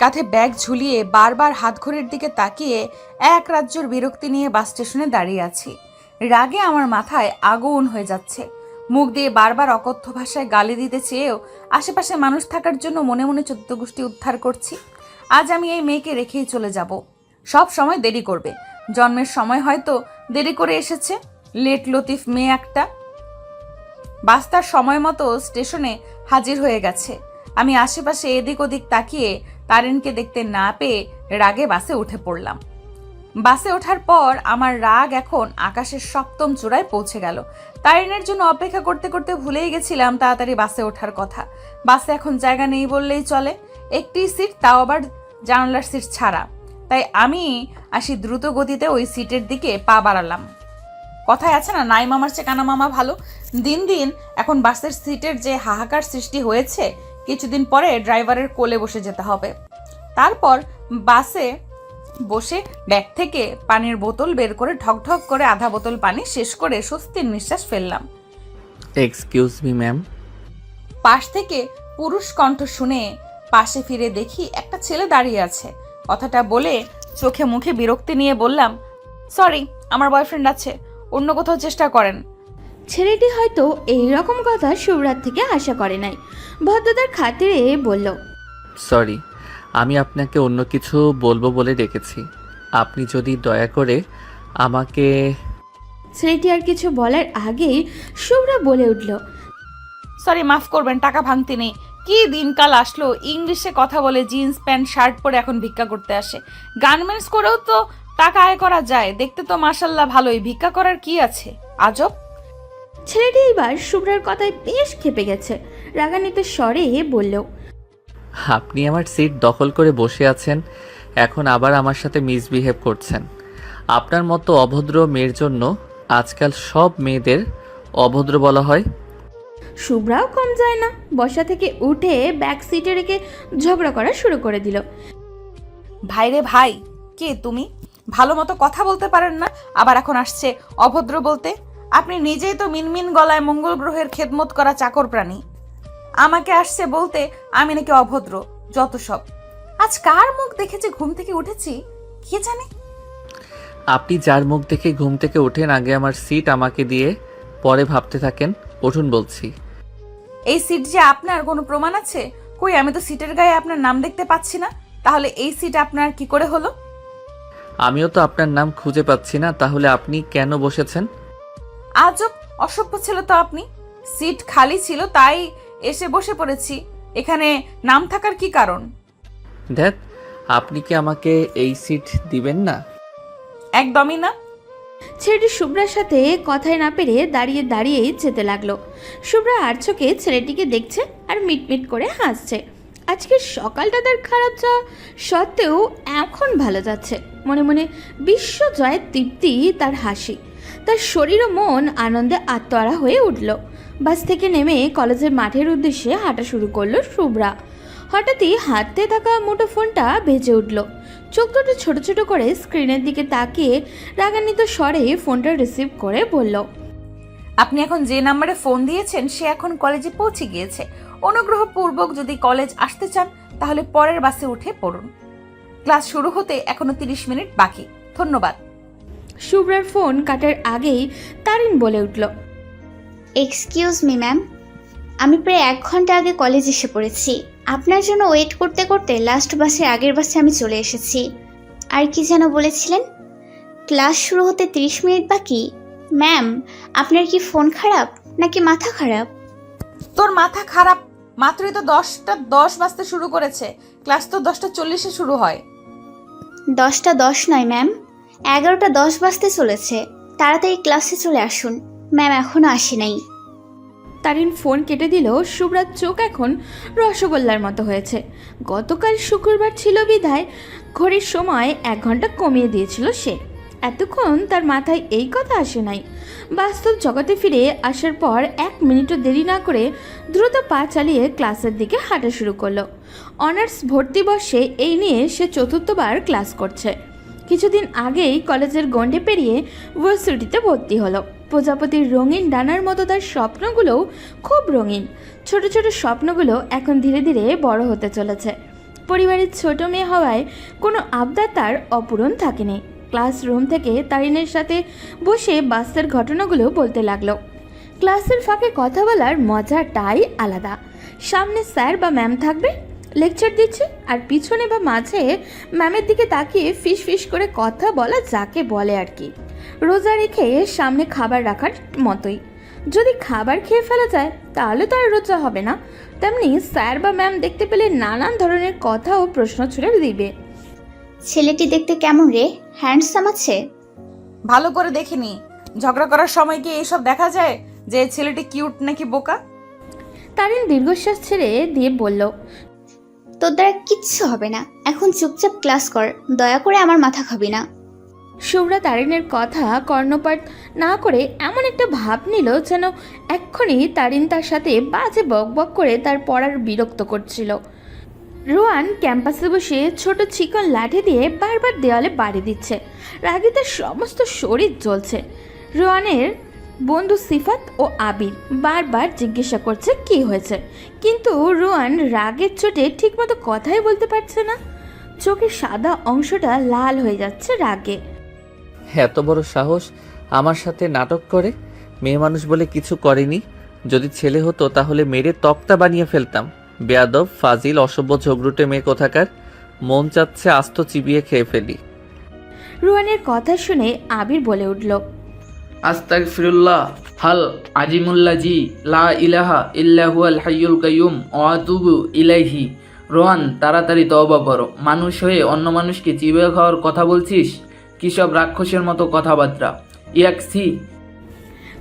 কাঁধে ব্যাগ ঝুলিয়ে বারবার হাত ঘড়ির দিকে তাকিয়ে এক রাজ্যর বিরক্তি নিয়ে বাস স্টেশনে দাঁড়িয়ে আছি। রাগে আমার মাথায় আগুন হয়ে যাচ্ছে। মুখ দিয়ে বারবার অকথ্য ভাষায় গালি দিতে চেয়েও আশেপাশে মানুষ থাকার জন্য মনে মনে 14 গোষ্ঠী উদ্ধার করছি। আজ আমি এই মেয়েকে রেখেই চলে যাব। সব সময় দেরি করবে, জন্মের সময় হয়তো দেরি করে এসেছে। লেট লতিফ মেয়ে একটা। বাস তার সময় মতো স্টেশনে হাজির হয়ে গেছে। আমি আশেপাশে এদিক ওদিক তাকিয়ে তারিনকে দেখতে না পেয়ে রাগে বাসে উঠে পড়লাম। বাসে ওঠার পর আমার রাগ এখন আকাশের সপ্তম চূড়ায় পৌঁছে গেল। তারিনের জন্য অপেক্ষা করতে করতে ভুলেই গেছিলাম তাড়াতাড়ি বাসে ওঠার কথা। বাসে এখন জায়গা নেই বললেই চলে, একটি সিট, তাও আবার জানালার সিট ছাড়া। তাই আমি আসি দ্রুত গতিতে ওই সিটের দিকে পা বাড়ালাম। কথায় আছে না, নাই মামার চেয়ে কানা মামা ভালো। দিন দিন এখন বাসের সিটের যে হাহাকার সৃষ্টি হয়েছে, কিছুদিন পরে ড্রাইভারের কোলে বসে যেতে হবে। তারপর বাসে বসে ব্যাগ থেকে পানির বোতল বের করে ঢকঢক করে আধা বোতল পানি শেষ করে স্বস্তির নিঃশ্বাস ফেললাম। Excuse me ma'am. পাশ থেকে পুরুষ কণ্ঠ শুনে পাশে ফিরে দেখি একটা ছেলে দাঁড়িয়ে আছে। কথাটা বলে চোখে মুখে বিরক্তি নিয়ে বললাম, সরি, আমার বয়ফ্রেন্ড আছে, অন্য কোথাও চেষ্টা করেন। ছেলেটি হয়তো এই রকম কথা শুভরাত থেকে আশা করে নাই। ভদ্রতার খাতিরে বলল, সরি, আমি আপনাকে অন্য কিছু বলবো বলে ডেকেছি। আপনি যদি দয়া করে আমাকে। ছেলেটি আর কিছু বলার আগেই শুভ্রা বলে উঠল, সরি, মাফ করবেন, টাকা ভাঙতি নেই। কি দিনকাল আসলো, ইংলিশে কথা বলে জিন্স প্যান্ট শার্ট পরে এখন ভিক্ষা করতে আসে। গার্মেন্টস করেও তো টাকা আয় করা যায়, দেখতে তো মাশাল্লাহ ভালোই, ভিক্ষা করার কি আছে, আজব। ছেলেটি এবার শুভ্রার কথায় বেশ ক্ষেপে গেছে। রাগান্বিত স্বরে বলল, আপনি আমার সিট দখল করে বসে আছেন, এখন আবার আমার সাথে মিসবিহেভ করছেন। আপনার মতো অভদ্র মেয়ের জন্য আজকাল সব মেয়েদের অভদ্র বলা হয়। শুভ্রাও কম যায় না, বসা থেকে উঠে ব্যাক সিটে রেখে ঝগড়া করা শুরু করে দিল। ভাইরে ভাই, কে তুমি? ভালো মতো কথা বলতে পারেন না, আবার এখন আসছে অভদ্র বলতে। আপনি নিজেই তো মিনমিন গলায় মঙ্গল গ্রহের খেদমত করা চাকর প্রাণী, আমাকে আসছে বলতে আমি নাকি অভদ্র। যত সব। আজ কার মুখ দেখেছে ঘুম থেকে উঠেছি কে জানে। আপনি যার মুখ দেখে ঘুম থেকে ওঠেন, আগে আমার সিট আমাকে দিয়ে পরে ভাবতে থাকেন। উঠুন বলছি। এই সিট যে আপনার কোনো প্রমাণ আছে? কই, আমি তো সিটের গায়ে আপনার নাম দেখতে পাচ্ছি না। তাহলে এই সিট আপনার কি করে হলো? আমিও তো আপনার নাম খুঁজে পাচ্ছি না, তাহলে আপনি কেন বসেছেন? আজব অসভ্য ছিল তো আপনি। সিট খালি ছিল তাই এসে বসে পড়েছি। এখানে নাম থাকার কি কারণ? দেখ, আপনি কি আমাকে এই সিট দিবেন না? একদমই না। ছেলেটি শুভ্রার সাথে কথায় না পেরে দাঁড়িয়ে দাঁড়িয়েই যেতে লাগলো। শুভ্রা আর চোখে ছেলেটিকে দেখছে আর মিটমিট করে হাসছে। আজকের সকালটা তার খারাপ যাওয়া সত্ত্বেও এখন ভালো যাচ্ছে। মনে মনে বিশ্ব জয়ের তৃপ্তি তার হাসি। তার শরীর ও মন আনন্দে আত্মহারা হয়ে উঠল। বাস থেকে নেমে কলেজের মাঠের উদ্দেশ্যে হাঁটা শুরু করলো শুভ্রা। হঠাৎই হাতে থাকা মুঠো ফোনটা বেজে উঠল। চোখ দুটো ছোট ছোট করে স্ক্রিনের দিকে তাকিয়ে রাগান্বিত স্বরে ফোনটা রিসিভ করে বলল, আপনি এখন যে নাম্বারে ফোন দিয়েছেন সে এখন কলেজে পৌঁছে গিয়েছে। অনুগ্রহপূর্বক যদি কলেজ আসতে চান তাহলে পরের বাসে উঠে পড়ুন। ক্লাস শুরু হতে এখনো 30 মিনিট বাকি। ধন্যবাদ। শুভ্রার ফোন কাটার আগেই তারিন বলে উঠল, এক্সকিউজ মি ম্যাম, আমি প্রায় 1 ঘন্টা আগে কলেজ এসে পড়েছি। আপনার জন্য ওয়েট করতে করতে লাস্ট বাসে আগের বাসে আমি চলে এসেছি। আর কি যেন বলেছিলেন? ক্লাস শুরু হতে 30 মিনিট বাকি। ম্যাম, আপনার কি ফোন খারাপ নাকি মাথা খারাপ? তোর মাথা খারাপ? মাত্রই তো 10টা 10 বাজতে শুরু করেছে। ক্লাস তো 10টা 40-এ শুরু হয়। 10টা 10 নয় ম্যাম, 11টা 10 বাজতে চলেছে। তাড়াতাড়ি ক্লাসে চলে আসুন। ম্যাম এখনো আসে নাই। তারিন ফোন কেটে দিল। শুভ্রার চোখ এখন রসগোল্লার মতো হয়েছে। গতকাল শুক্রবার ছিল বিধায় ঘড়ির সময় 1 ঘন্টা কমিয়ে দিয়েছিল সে। এতক্ষণ তার মাথায় এই কথা আসে নাই। বাস্তব জগতে ফিরে আসার পর 1 মিনিটও দেরি না করে দ্রুত পা চালিয়ে ক্লাসের দিকে হাঁটা শুরু করলো। অনার্স ভর্তি বর্ষে এই নিয়ে সে 4র্থবার ক্লাস করছে। কিছুদিন আগেই কলেজের গণ্ডে পেরিয়ে ভার্সিটিতে ভর্তি হলো। প্রজাপতির রঙিন ডানার মতো তার স্বপ্নগুলোও খুব রঙিন। ছোট ছোট স্বপ্নগুলো এখন ধীরে ধীরে বড় হতে চলেছে। পরিবারের ছোট মেয়ে হওয়ায় কোনো আবদার তার অপূরণ থাকেনি। ক্লাসরুম থেকে তারিনের সাথে বসে বাসের ঘটনাগুলো বলতে লাগলো। ক্লাসের ফাঁকে কথা বলার মজাটাই আলাদা। সামনে স্যার বা ম্যাম থাকবে, লেকচার দিচ্ছে, আর পিছনে বা মাঝে ম্যামের দিকে তাকিয়ে ফিস ফিস করে কথা বলা যাকে বলে আর কি। রোজা রেখে সামনে খাবার রাখার মতোই। যদি খাবার খেয়ে ফেলা যায় তাহলে তো আর রোজা হবে না। তেমনি স্যার বা ম্যাম দেখতে পেলে নানান ধরনের কথা ও প্রশ্ন ছুড়ে দিবে। ছেলেটি দেখতে কেমন রে? হ্যান্ডসাম আছে? ভালো করে দেখিনি। ঝগড়া করার সময় কি এইসব দেখা যায় যে ছেলেটি কিউট নাকি বোকা? তারিন দীর্ঘশ্বাস ছেড়ে দিয়ে বলল, তোর দ্বারা কিচ্ছু হবে না, এখন চুপচাপ ক্লাস কর, দয়া করে আমার মাথা খাবি না। শুভ্রা তারিনের কথা কর্ণপাত না করে এমন একটা ভাব নিল যেন এক্ষুনি তারিন তার সাথে বাজে বক বক করে তার পড়ার বিরক্ত করছিল। রোয়ান ক্যাম্পাসে বসে ছোট চিকন লাঠি দিয়ে বারবার দেওয়ালে বাড়ি দিচ্ছে। রাগে তার সমস্ত শরীর জ্বলছে। রোয়ানের বন্ধু সিফাত ও আবির বারবার জিজ্ঞাসা করছে কি হয়েছে, কিন্তু রোয়ান রাগের চোটে ঠিকমতো কথাই বলতে পারছে না। চোখের সাদা অংশটা লাল হয়ে যাচ্ছে রাগে। এত বড় সাহস আমার সাথে নাটক করে? মেয়ে মানুষ বলে কিছু করেনি। যদি ছেলে হতো তাহলে মেরে তক্তা বানিয়ে ফেলতাম। বেয়াদব, ফাজিল, অসভ্য, ঝগড়ুটে মেয়ে কোথাকার। মন চাচ্ছে আস্ত চিবিয়ে খেয়ে ফেলি। রোয়ানের কথা শুনে আবির বলে উঠল, আস্তাগফিরুল্লাহ, হাল আজিমুল্লাহ জি, লা ইলাহা ইল্লা হুয়াল হাইয়ুল কাইয়ুম ওয়া আতুবু ইলাইহি। রোহান, তাড়াতাড়ি তওবা করো। মানুষ হয়ে অন্য মানুষকে চিবিয়ে খাওয়ার কথা বলছিস? কি সব রাক্ষসের মতো কথাবার্তা! ইয়াকসি।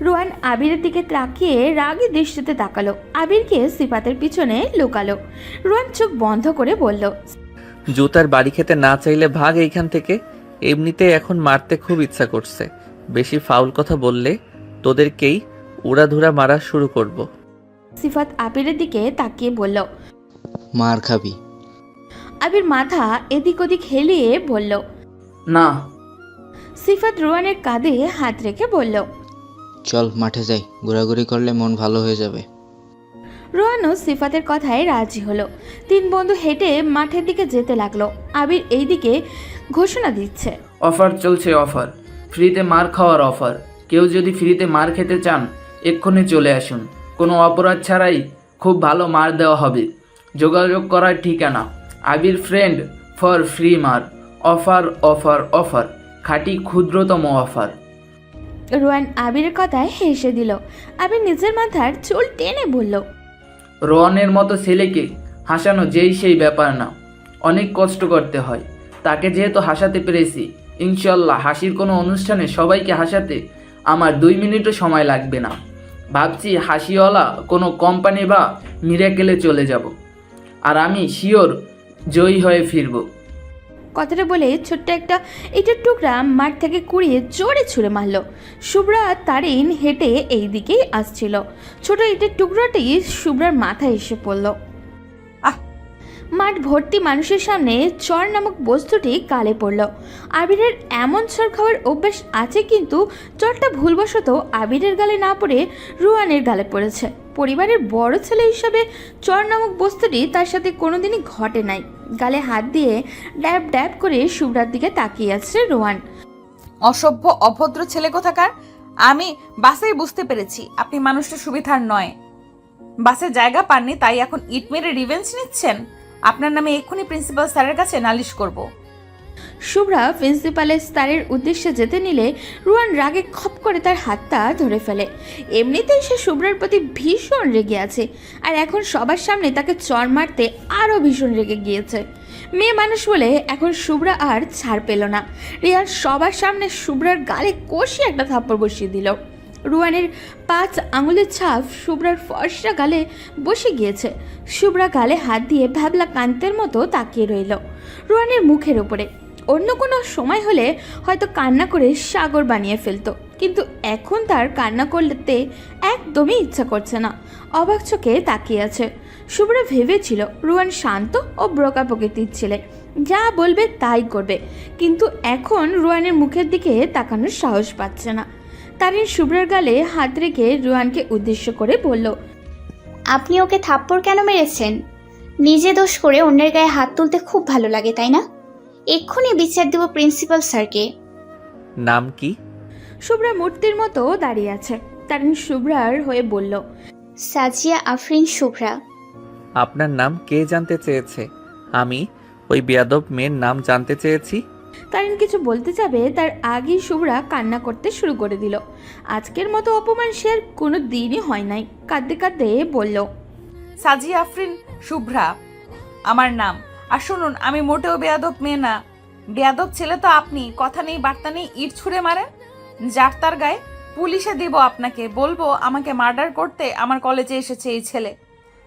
রোয়ান আবিরের দিকে তাকিয়ে রাগী দৃষ্টিতে তাকালো। আবিরকে সিফাতের পিছনে লুকালো। রোয়ান চোখ বন্ধ করে বলল, জুতার বাড়ি খেতে না চাইলে ভাগ এইখান থেকে। এমনিতে এখন মারতে খুব ইচ্ছা করছে। বেশি ফাউল কথা বললে তোদেরকেই উড়াধুরা মারা শুরু করব। সিফাত আবিরের দিকে তাকিয়ে বলল, মার খাবি। আবির মাথা এদিক ওদিক হেলিয়ে বলল। না। সিফাত রোয়ানের কাঁধে হাত রেখে বলল, চল মাঠে যাই, ঘোরাঘুরি করলে মন ভালো হয়ে যাবে। রোয়ানও সিফাতের কথায় রাজি হলো। তিন বন্ধু হেঁটে মাঠের দিকে যেতে লাগলো। আবির এই দিকে ঘোষণা দিচ্ছে, অফার চলছে, অফার, ফ্রিতে মার খাওয়ার অফার। কেউ যদি ফ্রিতে মার খেতে চান এক্ষুনি চলে আসুন। কোনো অপরাধ ছাড়াই খুব ভালো মার দেওয়া হবে। যোগাযোগ করার ঠিকানা আবির ফ্রেন্ড ফর ফ্রি মার। অফার অফার অফার, খাঁটি ক্ষুদ্রতম অফার। রোয়ান আবিরের কথায় হেসে দিল। আবির নিজের মাথার চুল টেনে বলল, রোয়ানের মতো ছেলেকে হাসানো যেই সেই ব্যাপার না, অনেক কষ্ট করতে হয়। তাকে যেহেতু হাসাতে পেরেছি, ইনশাল্লাহ হাসির কোনো অনুষ্ঠানে সবাইকে হাসাতে আমার 2 মিনিটও সময় লাগবে না। ভাবছি হাসিওয়ালা কোনো কোম্পানি বা মিরাকেলে চলে যাব, আর আমি শিওর জয়ী হয়ে ফিরব। কথাটা বলে ছোট্ট একটা ইটের টুকরা মাঠ থেকে কুড়িয়ে জোরে ছুঁড়ে মারল। শুভ্রা আর তারিন হেঁটে এই দিকেই আসছিল। ছোট ইটের টুকরাটি শুভ্রার মাথায় এসে পড়ল। আহ! মাঠ ভর্তি মানুষের সামনে চর নামক বস্তুটি গালে পড়ল। আবিরের এমন চর খাওয়ার অভ্যাস আছে, কিন্তু চরটা ভুলবশত আবিরের গালে না পড়ে রুয়ানের গালে পড়েছে। পরিবারের বড় ছেলে হিসাবে চর নামক বস্তুটি তার সাথে কোনোদিনই ঘটে নাই। গালে হাত দিয়ে ড্যাব ড্যাব করে শুভ্রার দিকে তাকিয়ে আছে রোয়ান। অসভ্য, অভদ্র ছেলে কোথাকার। আমি বাসেই বুঝতে পেরেছি আপনি মানুষটা সুবিধার নয়। বাসে জায়গা পাননি তাই এখন ইট মেরে রিভেঞ্জ নিচ্ছেন। আপনার নামে এক্ষুনি প্রিন্সিপাল স্যারের কাছে নালিশ করব। শুভ্রা প্রিন্সিপালের স্যারের উদ্দেশ্যে যেতে নিলে রুয়ান রাগে খপ করে তার হাতটা ধরে ফেলে। এমনিতেই সে শুভ্রার প্রতি ভীষণ রেগে আছে, আর এখন সবার সামনে তাকে চর মারতে আরও ভীষণ রেগে গিয়েছে। মেয়ে মানুষ বলে এখন শুভ্রা আর ছাড় পেল না। রিয়ার সবার সামনে শুভ্রার গালে কষিয়ে একটা থাপ্পড় বসিয়ে দিল। রুয়ানের 5 আঙুলের ছাপ শুভ্রার ফর্সা গালে বসে গিয়েছে। শুভ্রা গালে হাত দিয়ে ভ্যাবলা কান্তের মতো তাকিয়ে রইল রুয়ানের মুখের ওপরে। অন্য কোনো সময় হলে হয়তো কান্না করে সাগর বানিয়ে ফেলতো, কিন্তু এখন তার কান্না করতে একদমই ইচ্ছা করছে না। অবাক চোখে তাকিয়ে আছে। শুভ্রা ভেবেছিল রুয়ান শান্ত ও ব্রোকা প্রকৃতির ছেলে, যা বলবে তাই করবে, কিন্তু এখন রুয়ানের মুখের দিকে তাকানোর সাহস পাচ্ছে না। তারিন শুভ্রার গালে হাত রেখে রুয়ানকে উদ্দেশ্য করে বলল, আপনি ওকে থাপ্পড় কেন মেরেছেন? নিজে দোষ করে অন্যের গায়ে হাত তুলতে খুব ভালো লাগে, তাই না? এক্ষুনি বিচার দেব প্রিন্সিপাল স্যারকে। নাম কি? শুভ্রা মূর্তির মতো দাঁড়িয়ে আছে। তারিন শুভ্রার হয়ে বলল, সাজিয়া আফরিন শুভ্রা। আপনার নাম কে জানতে চেয়েছে? আমি ওই বেয়াদব মেয়ের নাম জানতে চেয়েছি। তারিন কিছু বলতে যাবে তার আগেই শুভ্রা কান্না করতে শুরু করে দিল। আজকের মতো অপমান সে আর কোনো দিনই হয় নাই। কাঁদতে কাঁদতে বলল, সাজিয়া আফরিন শুভ্রা আমার নাম। আর শুনুন, আমি মোটেও বেয়াদব মেয়ে না। বেয়াদব ছেলে তো আপনি। কথা নেই বার্তা নেই ইট ছুঁড়ে মারেন। যার তার গায়ে পুলিশে দিব আপনাকে। বলবো আমাকে মার্ডার করতে আমার কলেজে এসেছে এই ছেলে।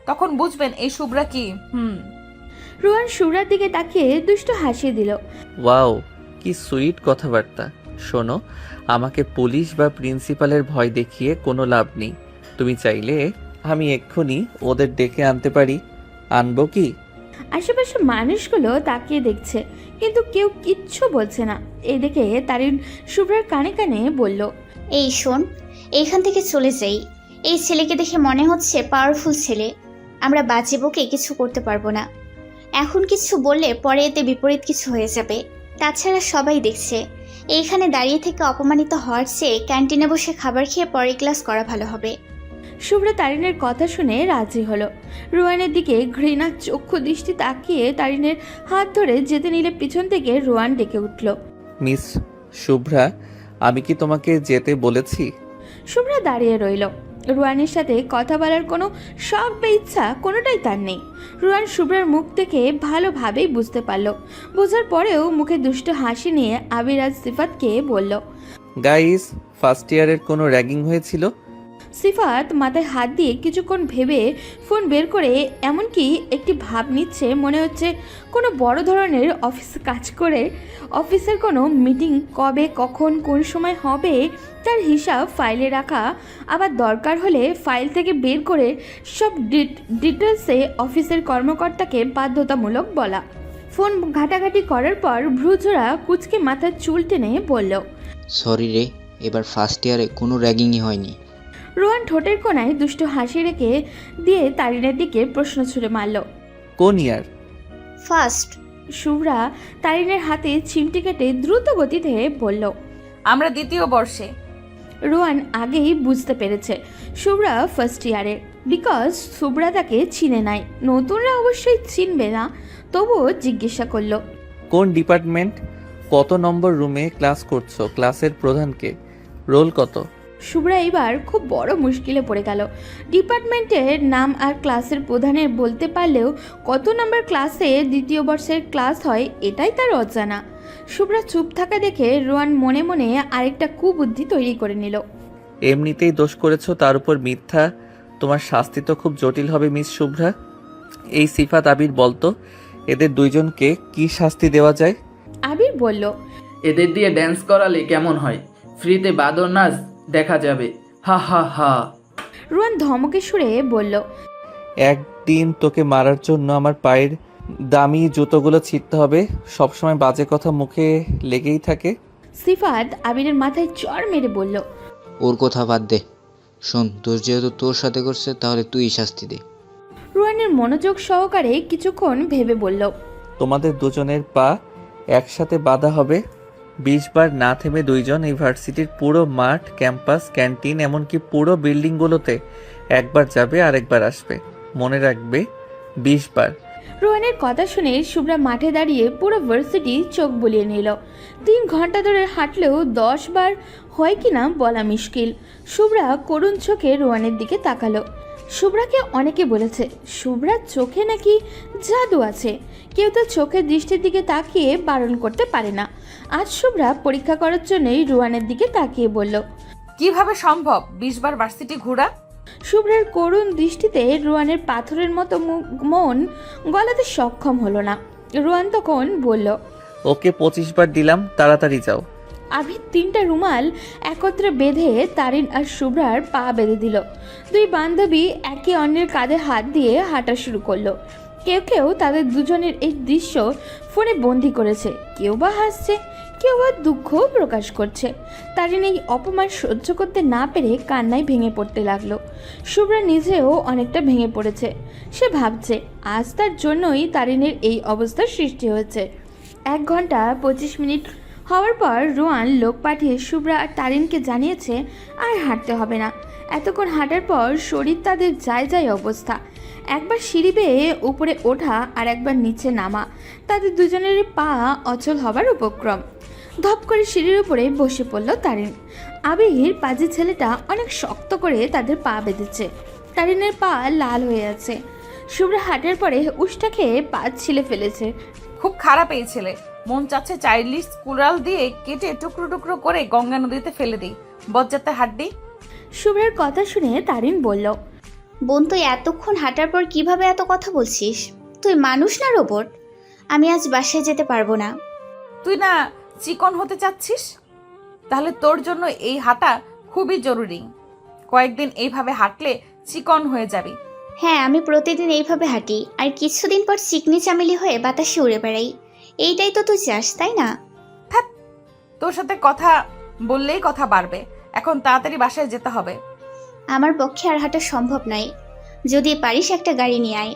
তখন বুঝবেন এই শুভ্রা কি। রোহান শুভ্রার দিকে তাকিয়ে দুষ্টু হাসি দিল। ওয়াও, কি সুইট কথাবার্তা। শোনো, আমাকে পুলিশ বা প্রিন্সিপালের ভয় দেখিয়ে কোনো লাভ নেই। তুমি চাইলে আমি এক্ষুনি ওদের ডেকে আনতে পারি। আনবো কি? আশেপাশে মানুষগুলো তাকিয়ে দেখছে, কিন্তু কেউ কিচ্ছু বলছে না। এই দেখে তারিন শুভ্রার কানে কানে বলল, এই শোন, এইখান থেকে চলে যাই। এই ছেলেকে দেখে মনে হচ্ছে পাওয়ারফুল ছেলে। আমরা বাজে বকে কিছু করতে পারবো না। এখন কিছু বললে পরে এতে বিপরীত কিছু হয়ে যাবে। তাছাড়া সবাই দেখছে। এইখানে দাঁড়িয়ে থেকে অপমানিত হওয়ার চেয়ে ক্যান্টিনে বসে খাবার খেয়ে পরে ক্লাস করা ভালো হবে। শুভ্রা তারিনের কথা শুনে রাজি হলো। রোহানের দিকে ঘৃণা চক্ষু দৃষ্টি তাকিয়ে তারিনের হাত ধরে যেতে নিলে পিছন থেকে রোহান ডেকে উঠল, মিস শুভ্রা, আমি কি তোমাকে যেতে বলেছি? শুভ্রা দাঁড়িয়ে রইল। রোহানের সাথে কথা বলার কোনো শখ বা ইচ্ছা কোনোটাই তার নেই। রোহান শুভ্রার মুখ থেকে ভালোভাবেই বুঝতে পারল। বোঝার পরেও মুখে দুষ্ট হাসি নিয়ে আবিরাজ সিফাতকে বলল, গাইস, ফার্স্ট ইয়ারের কোনো র্যাগিং হয়েছিল? সিফাত মাথায় হাত দিয়ে কিছুক্ষণ ভেবে ফোন বের করে এমনকি একটি ভাব নিচ্ছে, মনে হচ্ছে কোনো বড় ধরনের অফিসে কাজ করে। অফিসের কোনো মিটিং কবে কখন কোন সময় হবে তার হিসাব ফাইলে রাখা, আবার দরকার হলে ফাইল থেকে বের করে সব ডিটেলসে অফিসের কর্মকর্তাকে বাধ্যতামূলক বলা। ফোন ঘাটাঘাটি করার পর ভ্রুজোড়া কুচকে মাথার চুল টেনে বলল, সরি রে, এবার ফার্স্ট ইয়ারে কোনো র্যাগিংই হয়নি। রোহান ঠোঁটের কোণায় দুষ্টু হাসি রেখে দিয়ে তারিনের দিকে প্রশ্ন ছুড়ে মারল, কোন ইয়ার? ফার্স্ট। শুভ্রা তারিনের হাতে চিমটি কেটে দ্রুত গতিতে বলল, আমরা দ্বিতীয় বর্ষে। রোহান আগেই বুঝতে পেরেছে শুভ্রা ফার্স্ট ইয়ারের, বিকজ শুভ্রা তাকে চিনে নাই। নতুনরা অবশ্যই চিনবে না, তবুও জিজ্ঞাসা করলো, কোন ডিপার্টমেন্ট? কত নম্বর রুমে ক্লাস করছো? ক্লাসের প্রধানকে? রোল কত? শুভ্রা এবার খুব বড় মুশকিলে পড়ে গেল। ডিপার্টমেন্টের নাম আর ক্লাসের প্রধানের বলতে পারলেও কত নম্বর ক্লাসে দ্বিতীয় বর্ষের ক্লাস হয় এটাই তার অজানা। শুভ্রা চুপ থাকা দেখে রোহান মনে মনে আরেকটা কুবুদ্ধি তৈরি করে নিল। এমনিতেই দোষ করেছো, তার উপর মিথ্যা। তোমার শাস্তি তো খুব জটিল হবে মিস শুভ্রা। এই সিফাত, আবির, বলতো এদের দুইজনকে কি শাস্তি দেওয়া যায়? আবির বলল, এদের দিয়ে ড্যান্স করালে কেমন হয়? ফ্রিতে বাদর নাচ দেখা যাবে। হা হা হা। রোহান ধমকে সুরে বলল, একদিন তোকে মারার জন্য আমার পায়ের দামি জুতোগুলো ছিঁড়তে হবে। সবসময় বাজে কথা মুখে লেগেই থাকে। সিফাত আবিরের মাথায় চড় মেরে বলল, ওর কথা বাদ দে। শোন, তোর যেহেতু তোর সাথে করছে তাহলে তুই শাস্তি দে। রোহানের মনোযোগ সহকারে কিছুক্ষণ ভেবে বলল, তোমাদের দুজনের পা একসাথে বাঁধা হবে। 20 বার না থেমে দুইজন ইউনিভার্সিটির পুরো মাঠ, ক্যাম্পাস, ক্যান্টিন, এমনকি পুরো বিল্ডিংগুলোতে একবার যাবে আর একবার আসবে। মনে রাখবে, 20 বার। রোহানের কথা শুনে শুভ্রা মাঠে দাঁড়িয়ে পুরো ভার্সিটি চোখ বুলিয়ে নিল। 3 ঘন্টা ধরে হাঁটলেও 10 বার হয় কিনা বলা মুশকিল। শুভ্রা করুণ চোখে রোহানের দিকে তাকালো। শুভ্রাকে অনেকে বলেছে শুভ্রার চোখে নাকি জাদু আছে, কেউ তো চোখের দৃষ্টির দিকে তাকিয়ে বারণ করতে পারে না। আজ শুভ্রা পরীক্ষা করার জন্যই রোহানের দিকে তাকিয়ে বলল, কিভাবে সম্ভব 20 বার ভার্সিটি ঘোরা? শুভ্রার করুণ দৃষ্টিতে রোহানের পাথরের মতো মন গলাতে সক্ষম হলো না। রোহান তখন বলল, ওকে 25 বার দিলাম, তাড়াতাড়ি যাও। আবির 3টা রুমাল একত্রে বেঁধে তারিন আর শুভ্রার পা বেঁধে দিল। 2 বান্ধবী একে অন্যের কাঁধে হাত দিয়ে হাঁটা শুরু করলো। কেউ কেউ তাদের দুজনের এই দৃশ্য ফোনে বন্দি করেছে, কেউ বা হাসছে, কেউ আর দুঃখও প্রকাশ করছে। তারিন এই অপমান সহ্য করতে না পেরে কান্নায় ভেঙে পড়তে লাগলো। শুভ্রা নিজেও অনেকটা ভেঙে পড়েছে। সে ভাবছে আজ তার জন্যই তারিনের এই অবস্থার সৃষ্টি হয়েছে। 1 ঘন্টা 25 মিনিট হওয়ার পর রোয়ান লোক পাঠিয়ে শুভ্রা আর তারিনকে জানিয়েছে আর হাঁটতে হবে না। এতক্ষণ হাঁটার পর শরীর তাদের যায় যায় অবস্থা। একবার সিঁড়ি বেয়ে উপরে ওঠা আর একবার নিচে নামা, তাদের দুজনেরই পা অচল হবার উপক্রম। ধপ করে সিঁড়ির উপরে বসে পড়ল তারিন। আবির পাজি ছেলেটা অনেক শক্ত করে তাদের পা বেঁধেছে। তারিনের পা লাল হয়ে আছে। শুভ্রা হাঁটার পরে উষ্টা খেয়ে পা ছিলে ফেলেছে। খুব খারাপ এই ছেলে। মন চাচ্ছে চাইল্ডিশ কুড়াল দিয়ে কেটে টুকরো টুকরো করে গঙ্গা নদীতে ফেলে দিই। বজ্জাতে হাড্ডি। শুভ্রার কথা শুনে তারিন বলল, বোন, তুই এতক্ষণ হাঁটার পর কিভাবে এত কথা বলছিস? তুই মানুষ না রোবট? আমি আজ বাসায় যেতে পারবো না। তুই না চিকন হতে চাচ্ছিস? তাহলে তোর জন্য এই হাঁটা খুবই জরুরি। কয়েকদিন এইভাবে হাঁটলে চিকন হয়ে যাবি। হ্যাঁ, আমি প্রতিদিন এইভাবে হাঁটি আর কিছুদিন পর চিকনি চামেলি হয়ে বাতাসে উড়ে বেড়াই। এইটাই তো তুই চাস, তাই না? তোর সাথে কথা বললেই কথা বাড়বে। এখন তাড়াতাড়ি বাসায় যেতে হবে। আমার পক্ষে আর হাঁটা সম্ভব নয়। যদি পারিস একটা গাড়ি নিয়ে আয়।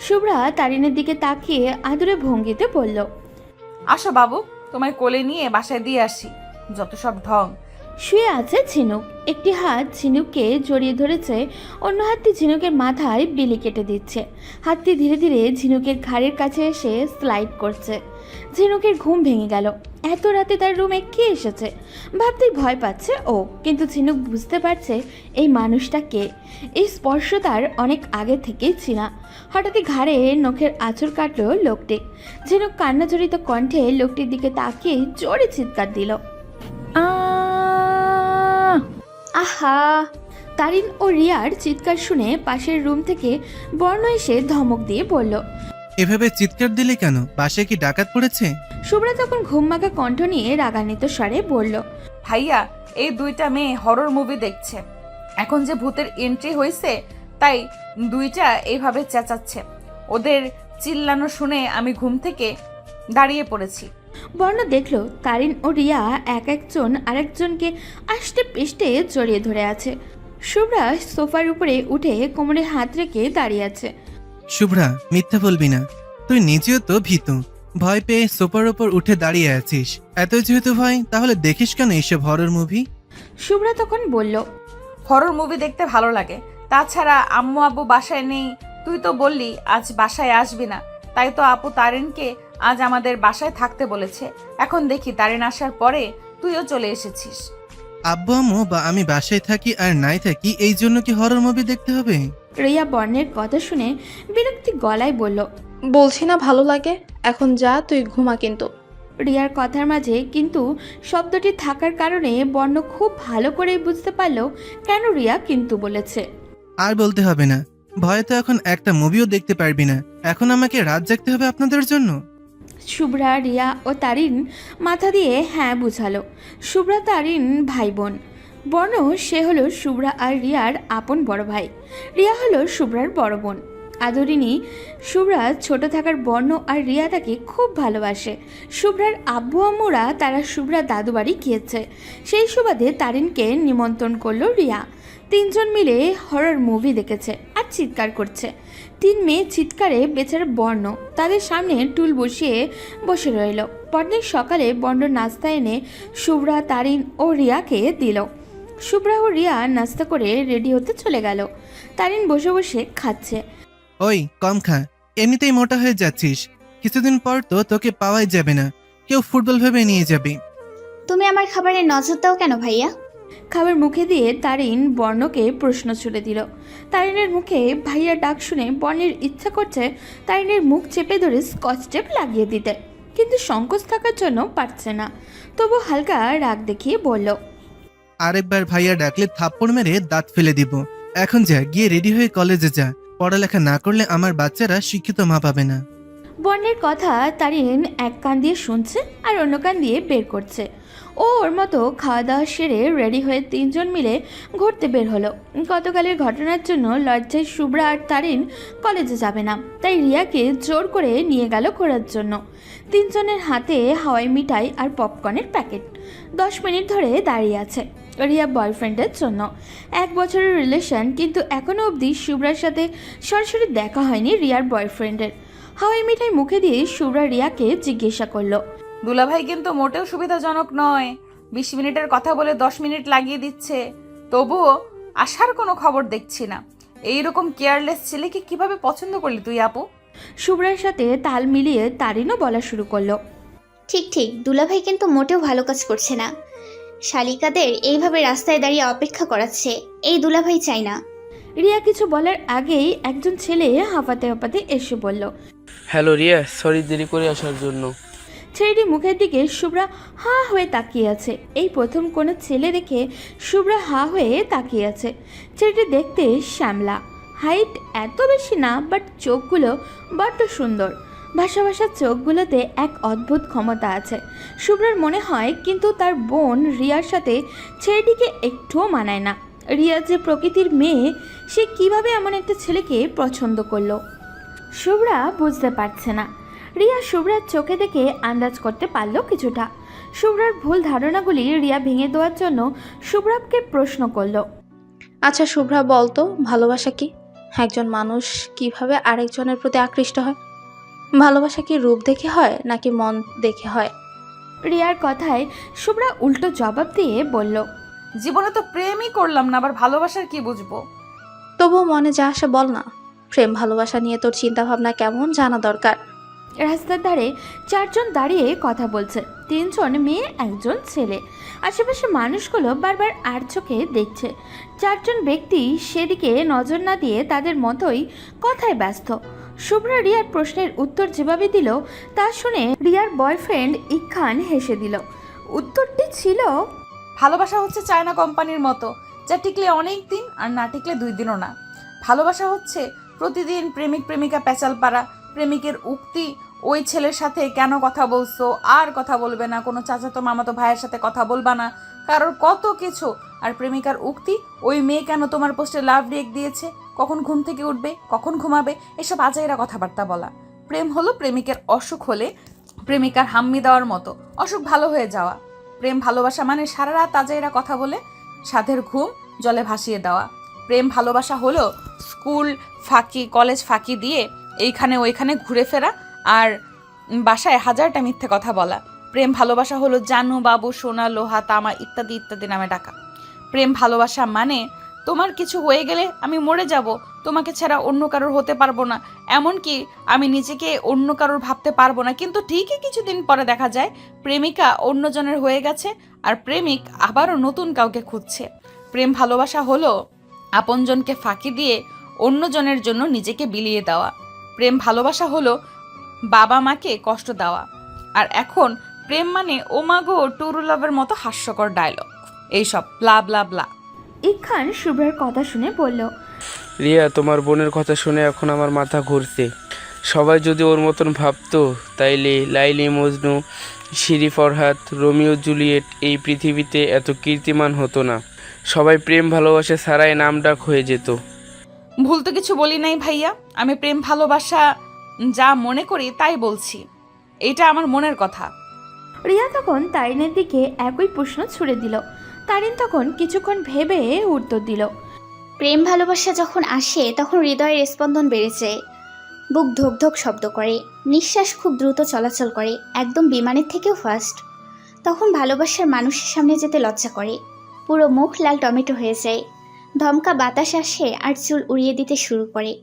শুভ্রা তারিনের দিকে তাকিয়ে আদুরে ভঙ্গিতে বলল, আসো বাবু, তোমায় কোলে নিয়ে বাসায় দিয়ে আসি। যত সব ঢং। শুয়ে আছে ঝিনুক। একটি হাত ঝিনুককে জড়িয়ে ধরেছে, অন্য হাতটি ঝিনুকের মাথায় বিলি কেটে দিচ্ছে। হাতটি ধীরে ধীরে ঝিনুকের ঘাড়ের কাছে এসে স্লাইড করছে। ঝিনুকের ঘুম ভেঙে গেল। এত রাতে তার রুমে কে এসেছে ভাবতেই ভয় পাচ্ছে ও। কিন্তু ঝিনুক বুঝতে পারছে এই মানুষটা কে। এই স্পর্শ তার অনেক আগে থেকেই চিনা। হঠাৎই ঘাড়ে নখের আঁচড় কাটল লোকটি। ঝিনুক কান্নাজড়িত কণ্ঠে লোকটির দিকে তাকিয়ে জোরে চিৎকার দিল, আহা! তারিন ও রিয়ার চিৎকার শুনে পাশের রুম থেকে বর্ণ এসে ধমক দিয়ে বলল, এভাবে চিৎকার দিলে কেন? বাসায় কি ডাকাত পড়েছে? শুভ্রা তখন ঘুমমাখা কণ্ঠ নিয়ে রাগান্বিত স্বরে বলল, ভাইয়া, এই দুইটা মেয়ে হরর মুভি দেখছে। এখন যে ভূতের এন্ট্রি হয়েছে তাই দুইটা এইভাবে চেঁচাচ্ছে। ওদের চিল্লানো শুনে আমি ঘুম থেকে দাঁড়িয়ে পড়েছি। বর্ণ দেখল তারিন ও রিয়া এক একজন আরেকজনকে আষ্টে পৃষ্ঠে জড়িয়ে ধরে আছে। শুভ্রা সোফার উপরে উঠে কোমরে হাত রেখে দাঁড়িয়ে আছে। শুভ্রা, মিথ্যা বলবি না। তুই নিজেও তো ভীতু। ভয় পেয়ে সোফার ওপর উঠে দাঁড়িয়ে আছিস। এত যেহেতু ভয়, তাহলে দেখিস কেন এইসব হরর মুভি? শুভ্রা তখন বলল, হরর মুভি দেখতে ভালো লাগে। তাছাড়া আম্মু আব্বু বাসায় নেই। তুই তো বললি আজ বাসায় আসবি না, তাই তো আপু তারিনকে আজ আমাদের বাসায় থাকতে বলেছে। এখন দেখি তারিন আসার পরে তুইও চলে এসেছিস। আব্বু আম্মু বা আমি বাসায় থাকি আর নাই থাকি, এই জন্য কি হরর মুভি দেখতে হবে? রিয়া বর্ণের কথা শুনে বিরক্তি গলায় বলল, বলছি না ভালো লাগে, এখন যা, তুই ঘুমা কিন্তু। রিয়ার কথার মাঝে কিন্তু শব্দটি থাকার কারণে বর্ণ খুব ভালো করেই বুঝতে পারল কেন রিয়া কিন্তু বলেছে। আর বলতে হবে না, ভয়ে তো এখন একটা মুভিও দেখতে পারবি না। এখন আমাকে রাত জাগতে হবে আপনাদের জন্য? শুভ্রা, রিয়া ও তারিন মাথা দিয়ে হ্যাঁ বুঝালো। শুভ্রা তারিন ভাই বোন। বর্ণ সে হলো শুভ্রা আর রিয়ার আপন বড় ভাই। রিয়া হলো শুভ্রার বড় বোন। আদরিনী শুভ্রা ছোট থাকার বর্ণ আর রিয়া তাকে খুব ভালোবাসে। শুভ্রার আব্বু আম্মুরা তারা শুভ্রা দাদু বাড়ি গিয়েছে। সেই সুবাদে তারিনকে নিমন্ত্রণ করলো রিয়া। 3 জন মিলে হরর মুভি দেখেছে আর চিৎকার করছে। 3 মেয়ে চিৎকারে বেচারা বর্ণ তাদের সামনে টুল বসিয়ে বসে রইল। পরদিন সকালে বর্ণ নাস্তা এনে শুভ্রা, তারিন ও রিয়াকে দিল। শুভ্রা ও রিয়া নাস্তা করে রেডি হতে চলে গেল। তারিন বসে বসে খাচ্ছে। ওই কম খা, এমনিতেই মোটা হয়ে যাচ্ছিস। কিছুদিন পর তো তোকে পাওয়াই যাবে না, কেউ ফুটবল ভেবে নিয়ে যাবে। তুমি আমার খাবারে নজর দাও কেন ভাইয়া? খাবার মুখে দিয়ে তারিন বর্ণকে প্রশ্ন ছুড়ে দিল। তারিনের মুখে ভাইয়া ডাক শুনে বর্ণের ইচ্ছা করছে তারিনের মুখ চেপে ধরে স্কচ টেপ লাগিয়ে দিতে, কিন্তু সংকোচ থাকার জন্য পারছে না। তবু হালকা রাগ দেখিয়ে বলল, আরেকবার ভাইয়া ডাকলে থাপ্পড় মেরে দাঁত ফেলে দিব। এখন যা, গিয়ে রেডি হয়ে কলেজে যা। পড়ালেখা না করলে আমার বাচ্চারা শিক্ষিত মা পাবে না। বর্ণের কথা তারিন এক কান দিয়ে শুনছে আর অন্য কান দিয়ে বের করছে। ও ওর মতো খাওয়া দাওয়া সেরে রেডি হয়ে 3 জন মিলে ঘুরতে বের হলো। গতকালের ঘটনার জন্য লজ্জায় শুভ্রা আর তারিন কলেজে যাবে না, তাই রিয়াকে জোর করে নিয়ে গেল ঘোরার জন্য। তিনজনের হাতে হাওয়াই মিঠাই আর পপকর্নের প্যাকেট। 10 মিনিট ধরে দাঁড়িয়ে আছে রিয়া বয়ফ্রেন্ডের জন্য। 1 বছরের রিলেশন, কিন্তু এখনও অবধি শুভ্রার সাথে সরাসরি দেখা হয়নি রিয়ার বয়ফ্রেন্ডের। হাওয়াই মিঠাই মুখে দিয়ে শুভ্রা রিয়াকে জিজ্ঞাসা করলো, দুলাভাই কিন্তু মোটেও সুবিধাজনক নয়। 20 মিনিটের কথা বলে 10 মিনিট লাগিয়ে দিচ্ছে, তবুও আসার কোনো খবর দেখছি না। এইরকম কেয়ারলেস ছেলেকে কিভাবে পছন্দ করলি তুই আপু? শুভ্রার সাথে তাল মিলিয়ে তারিনও বলা শুরু করলো, ঠিক ঠিক, দুলাভাই কিন্তু মোটেও ভালো কাজ করছে না। শালিকাদের এইভাবে রাস্তায় দাঁড়িয়ে অপেক্ষা করাচ্ছে, এই দুলাভাই চাই না। রিয়া কিছু বলার আগেই একজন ছেলে হাঁপাতে হাঁপাতে এসে বলল, হ্যালো রিয়া, সরি দেরি করে আসার জন্য। ছেলেটির মুখের দিকে শুভ্রা হা হয়ে তাকিয়ে আছে। এই প্রথম কোনো ছেলে দেখে শুভ্রা হা হয়ে তাকিয়ে আছে। ছেলেটি দেখতে শ্যামলা, হাইট এত বেশি না, বাট চোখগুলো বড্ড সুন্দর। ভাষা ভাষা চোখগুলোতে এক অদ্ভুত ক্ষমতা আছে। শুভ্রার মনে হয় কিন্তু তার বোন রিয়ার সাথে ছেলেটিকে একটুও মানায় না। রিয়া যে প্রকৃতির মেয়ে, সে কিভাবে এমন একটা ছেলেকে পছন্দ করলো শুভ্রা বুঝতে পারছে না। রিয়া শুভ্রার চোখে দেখে আন্দাজ করতে পারল কিছুটা। শুভ্রার ভুল ধারণাগুলি রিয়া ভেঙে দেওয়ার জন্য শুভ্রাকে প্রশ্ন করল, আচ্ছা শুভ্রা, বলতো ভালোবাসা কি? একজন মানুষ কিভাবে আরেকজনের প্রতি আকৃষ্ট হয়? ভালোবাসা কি রূপ দেখে হয় নাকি মন দেখে হয়? রিয়ার কথায় শুভ্রা উল্টো জবাব দিয়ে বলল, জীবনে তো প্রেমই করলাম না, আবার ভালোবাসার কি বুঝবো? তবুও মনে যা আসে বল না। প্রেম ভালোবাসা নিয়ে তোর চিন্তা ভাবনা কেমন জানা দরকার। রাস্তার ধারে 4 জন দাঁড়িয়ে কথা বলছে, 3 জন মেয়ে, 1 জন ছেলে। আশেপাশে মানুষগুলো বারবার আর চোখে দেখছে। 4 জন ব্যক্তি সেদিকে নজর না দিয়ে তাদের মতোই কথায় ব্যস্ত। শুভ্রা রিয়ার প্রশ্নের উত্তর যেভাবে দিল তা শুনে রিয়ার বয়ফ্রেন্ড ইখান হেসে দিল। উত্তরটি ছিল, ভালোবাসা হচ্ছে চায়না কোম্পানির মতো, যা টিকলে অনেক দিন আর না টিকলে 2 দিনও না। ভালোবাসা হচ্ছে প্রতিদিন প্রেমিক প্রেমিকা প্যাচাল পাড়া, প্রেমিকের উক্তি, ওই ছেলের সাথে কেন কথা বলছো, আর কথা বলবে না, কোনো চাচাতো মামাতো ভাইয়ের সাথে কথা বলবা না, কারোর কত কিছু। আর প্রেমিকার উক্তি, ওই মেয়ে কেন তোমার পোস্টে লাভ রিয়েক্ট দিয়েছে, কখন ঘুম থেকে উঠবে, কখন ঘুমাবে, এসব আজাইরা কথাবার্তা বলা। প্রেম হলো প্রেমিকের অসুখ হলে প্রেমিকার হাম্মি দেওয়ার মতো, অসুখ ভালো হয়ে যাওয়া। প্রেম ভালোবাসা মানে সারা রাত আজাইরা কথা বলে সাধের ঘুম জলে ভাসিয়ে দেওয়া। প্রেম ভালোবাসা হলো স্কুল ফাঁকি, কলেজ ফাঁকি দিয়ে এইখানে ওইখানে ঘুরে ফেরা আর বাসায় 1000টা মিথ্যে কথা বলা। প্রেম ভালোবাসা হলো জানু, বাবু, সোনা, লোহা, তামা ইত্যাদি ইত্যাদি নামে ডাকা। প্রেম ভালোবাসা মানে তোমার কিছু হয়ে গেলে আমি মরে যাব, তোমাকে ছাড়া অন্য কারোর হতে পারবো না, এমনকি আমি নিজেকে অন্য কারোর ভাবতে পারবো না। কিন্তু ঠিকই কিছুদিন পরে দেখা যায় প্রেমিকা অন্যজনের হয়ে গেছে আর প্রেমিক আবারও নতুন কাউকে খুঁজছে। প্রেম ভালোবাসা হলো আপনজনকে ফাঁকি দিয়ে অন্যজনের জন্য নিজেকে বিলিয়ে দেওয়া। প্রেম ভালোবাসা হলো বাবা মাকে কষ্ট দেওয়া। আর এখন প্রেম মানে ওমাগো টুরু লাভের মতো হাস্যকর ডায়লগ, এইসব ব্লা ব্লা ব্লা। ইখান শুভ্রার কথা শুনে বলল, রিয়া, তোমার বোনের কথা শুনে এখন আমার মাথা ঘুরছে। সবাই যদি ওর মতন ভাবতো, তাইলে Laili Majnu, Siri Farhad, Romeo Juliet এই পৃথিবীতে এত কীর্তিমান হতো না। সবাই প্রেম ভালোবাসা ছাড়াই নামডাক হয়ে যেত। ভুল তো কিছু বলি নাই ভাইয়া, আমি প্রেম ভালোবাসা যা মনে করি তাই বলছি, এটা আমার মনের কথা। রিয়া তখন তারিনের দিকে একই প্রশ্ন ছুড়ে দিল। তারিন তখন কিছুক্ষণ ভেবে উত্তর দিল, প্রেম ভালোবাসা যখন আসে তখন হৃদয়ের স্পন্দন বেড়ে যায়, বুক ধক ধক শব্দ করে, নিঃশ্বাস খুব দ্রুত চলাচল করে, একদম বিমানের থেকেও ফাস্ট। তখন ভালোবাসার মানুষের সামনে যেতে লজ্জা করে, পুরো মুখ লাল টমেটো হয়ে যায়, ধমকা বাতাস আসে আর চুল উড়িয়ে দিতে শুরু করে।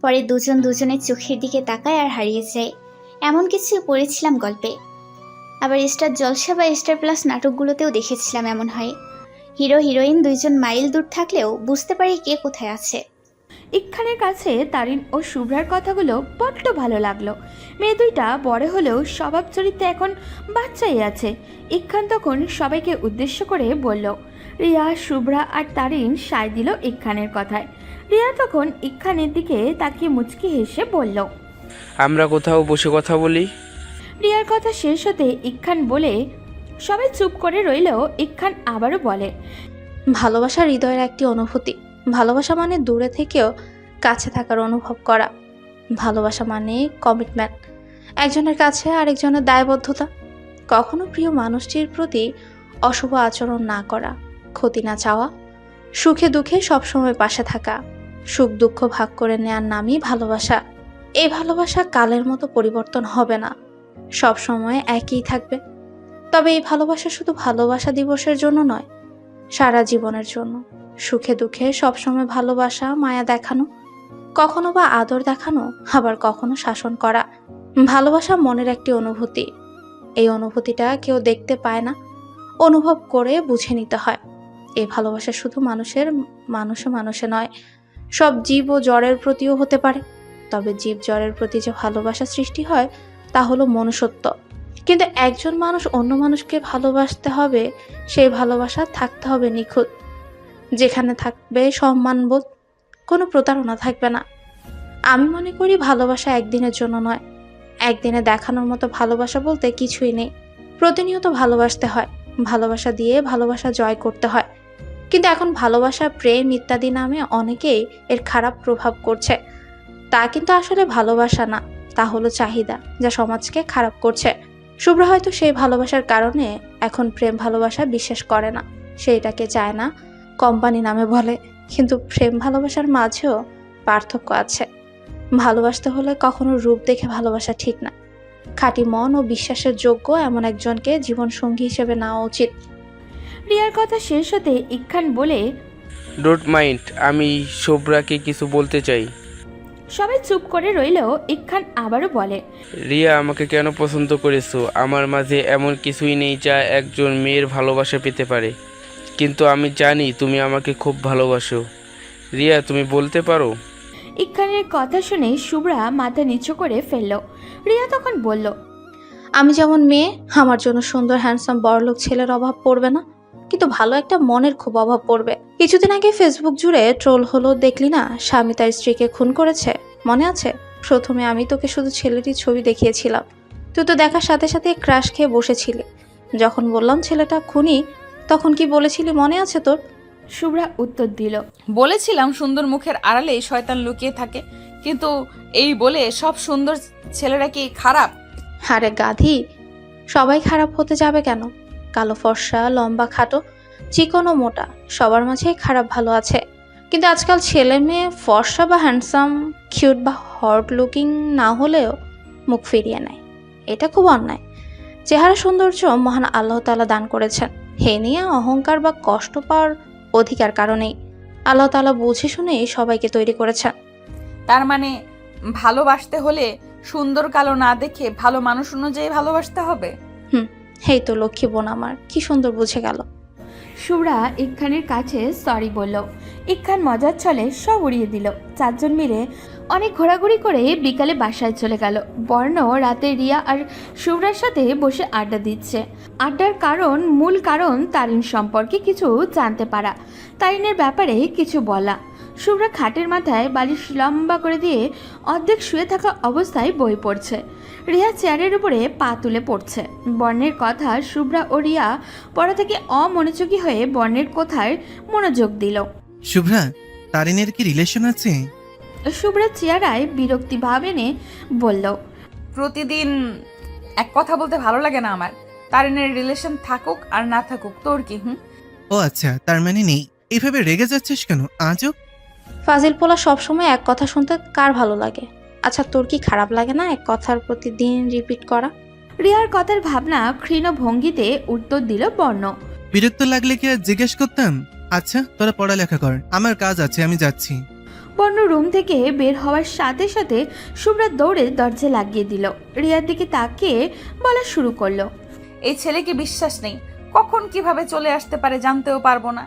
পরে দুজন দুজনের চোখের দিকে তাকায় আর হারিয়ে যায়। এমন কিছু পড়েছিলাম গল্পে, আবার স্টার জলসা বা স্টার প্লাস নাটকগুলোতেও দেখেছিলাম এমন হয়। হিরো হিরোইন 2 জন মাইল দূর থাকলেও বুঝতে পারি কে কোথায় আছে। ইখানের কাছে তারিন ও শুভ্রার কথাগুলো বড্ড ভালো লাগলো। মেয়ে দুইটা বড় হলেও স্বভাব চরিত্রে এখন বাচ্চাই আছে। ইখান তখন সবাইকে উদ্দেশ্য করে বলল। রিয়া, শুভ্রা আর তারিন সায় দিল ইখানের কথায়। রিয়া তখন ইখানের দিকে তাকিয়ে মুচকি হেসে বলল, আমরা কোথাও বসে কথা বলি। রিয়ার কথা শেষ হতে ইখান বলে সবাই চুপ করে রইল। ইখান আবারও বলে, ভালোবাসা হৃদয়ের একটি অনুভূতি। ভালোবাসা মানে দূরে থেকেও কাছে থাকার অনুভব করা। ভালোবাসা মানে কমিটমেন্ট। একজনের কাছে আরেকজনের দায়বদ্ধতা। কখনো প্রিয় মানুষটির প্রতি অশুভ আচরণ না করা, ক্ষতি না চাওয়া, সুখে দুঃখে সবসময় পাশে থাকা, সুখ দুঃখ ভাগ করে নেয়ার নামই ভালোবাসা। এই ভালোবাসা কালের মতো পরিবর্তন হবে না, সব সময় একই থাকবে। তবে এই ভালোবাসা শুধু ভালোবাসা দিবসের জন্য নয়, সারা জীবনের জন্য। সুখে দুঃখে সবসময় ভালোবাসা, মায়া দেখানো, কখনো বা আদর দেখানো, আবার কখনো শাসন করা। ভালোবাসা মনের একটি অনুভূতি। এই অনুভূতিটা কেউ দেখতে পায় না, অনুভব করে বুঝে নিতে হয়। এই ভালোবাসা শুধু মানুষে নয়, সব জীব ও জড়ের প্রতিও হতে পারে। তবে জীব জড়ের প্রতি যে ভালোবাসা সৃষ্টি হয় তা হলো মনুষ্যত্ব। কিন্তু একজন মানুষ অন্য মানুষকে ভালোবাসতে হবে, সেই ভালোবাসা থাকতে হবে নিখুঁত, যেখানে থাকবে সম্মানবোধ, কোনো প্রতারণা থাকবে না। আমি মনে করি ভালোবাসা একদিনের জন্য নয়, একদিনে দেখানোর মতো ভালোবাসা বলতে কিছুই নেই। প্রতিনিয়ত ভালোবাসতে হয়, ভালোবাসা দিয়ে ভালোবাসা জয় করতে হয়। কিন্তু এখন ভালোবাসা, প্রেম ইত্যাদি নামে অনেকেই এর খারাপ প্রভাব করছে। তা কিন্তু আসলে ভালোবাসা না, তা হলো চাহিদা, যা সমাজকে খারাপ করছে। শুভ্র হয়তো সেই ভালোবাসার কারণে এখন প্রেম ভালোবাসা বিশ্বাস করে না, সেইটাকে চায় না, কোম্পানি নামে বলে। কিন্তু প্রেম ভালোবাসার মাঝেও পার্থক্য আছে। ভালোবাসতে হলে কখনো রূপ দেখে ভালোবাসা ঠিক না। খাঁটি মন ও বিশ্বাসের যোগ্য এমন একজনকে জীবন সঙ্গী হিসেবে নেওয়া উচিত। রিয়ার কথা শেষ হতে ইকখান বলে, ডোন্ট মাইন্ড, আমি শুভ্রাকে কিছু বলতে চাই। সবাই চুপ করে রইলেও ইকখান আবারও বলে, রিয়া, আমাকে কেন পছন্দ করেছো? আমার মাঝে এমন কিছুই নেই যা একজন মেয়ের ভালোবাসা পেতে পারে, কিন্তু আমি জানি তুমি আমাকে খুব ভালোবাসো। রিয়া, তুমি বলতে পারো? ইকখানের কথা শুনে শুভ্রা মাথা নিচু করে ফেলল। রিয়া তখন বলল, আমি যেমন মেয়ে, আমার জন্য সুন্দর হ্যান্ডসাম বড়লোক ছেলের অভাব পড়বে না, কিন্তু ভালো একটা মনের খুব অভাব পড়বে। কিছুদিন আগে ফেসবুক জুড়ে ট্রোল হলো, দেখলি না? স্বামী তার স্ত্রীকে খুন করেছে, মনে আছে? প্রথমে আমি তোকে শুধু ছেলেটির ছবি দেখিয়েছিলাম, তুই তো দেখার সাথে সাথে ক্রাশ খেয়ে বসেছিলি। যখন বললাম ছেলেটা খুনি, তখন কি বলেছিলি মনে আছে তোর? শুভ্রা উত্তর দিল, বলেছিলাম সুন্দর মুখের আড়ালে শয়তান লুকিয়ে থাকে, কিন্তু এই বলে সব সুন্দর ছেলেরা কি খারাপ? আরে গাধি, সবাই খারাপ হতে যাবে কেন? কালো ফর্সা, লম্বা খাটো, চিকন ও মোটা, সবার মাঝেই খারাপ ভালো আছে। কিন্তু আজকাল ছেলে মেয়ে ফর্সা বা হ্যান্ডসাম, কিউট বা হট লুকিং না হলেও মুখ ফিরিয়ে নেয়। এটা খুব অন্যায়। চেহারা সৌন্দর্য মহান আল্লাহ তাআলা দান করেছেন, হে নিয়ে অহংকার বা কষ্ট পাওয়ার অধিকার কারণেই আল্লাহ তাআলা বুঝে শুনে সবাইকে তৈরি করেছেন। তার মানে ভালোবাসতে হলে সুন্দর কালো না দেখে ভালো মানুষ অনুযায়ী ভালোবাসতে হবে? হেই তো লক্ষ্মী বোন আমার, কি সুন্দর বুঝে গেল। শুভ্রা ইকখানের কাছে সরি বলল। ইকখান মজার ছলে সব উড়িয়ে দিল। চারজন মিলে অনেক ঘোরাঘুরি করে বিকালে বাসায় চলে গেল। বর্ণ রাতে রিয়া আর শুভ্রার সাথে বসে আড্ডা দিচ্ছে। আড্ডার মূল কারণ তারিন সম্পর্কে কিছু জানতে পারা, তারিনের ব্যাপারে কিছু বলা। শুভ্রা খাটের মাথায় বালিশ লম্বা করে দিয়ে অর্ধেক শুয়ে থাকা অবস্থায় বই পড়ছে। রিয়া চেয়ারের উপরে পা তুলে পড়ছে। বর্ণের কথা শুভ্রা ও রিয়া পড়া থেকে অমনোযোগী হয়ে বর্ণের কথায় মনোযোগ দিল। শুভ্রা, তারিনের কি রিলেশন আছে? শুভ্রা চেয়ারায় বিরক্তি ভাব এনে বলল, প্রতিদিন এক কথা বলতে ভালো লাগে না আমার। তারিনের রিলেশন থাকুক আর না থাকুক তোর কি? ও আচ্ছা, তার মানে নেই। এইভাবে রেগে যাচ্ছিস কেন আজও? ফাজিল পোলা সবসময় এক কথা শুনতে কার ভালো লাগে? আচ্ছা, তোর কি খারাপ লাগে না এক কথার প্রতিদিন রিপিট করা? রিয়ার কথার ভাবনা ক্ষীণ ভঙ্গিতে উত্তর দিল বর্ণ। বিরক্ত লাগলে কি আর জিজ্ঞেস করতাম? আচ্ছা, তোরা পড়ালেখা কর, আমার কাজ আছে, আমি যাচ্ছি। বর্ণ রুম থেকে বের হওয়ার সাথে সাথে শুভ্রা দৌড়ে দরজা লাগিয়ে দিল। রিয়ার দিকে তাকিয়ে বলা শুরু করলো, এই ছেলেকে বিশ্বাস নেই, কখন কিভাবে চলে আসতে পারে জানতেও পারবো না।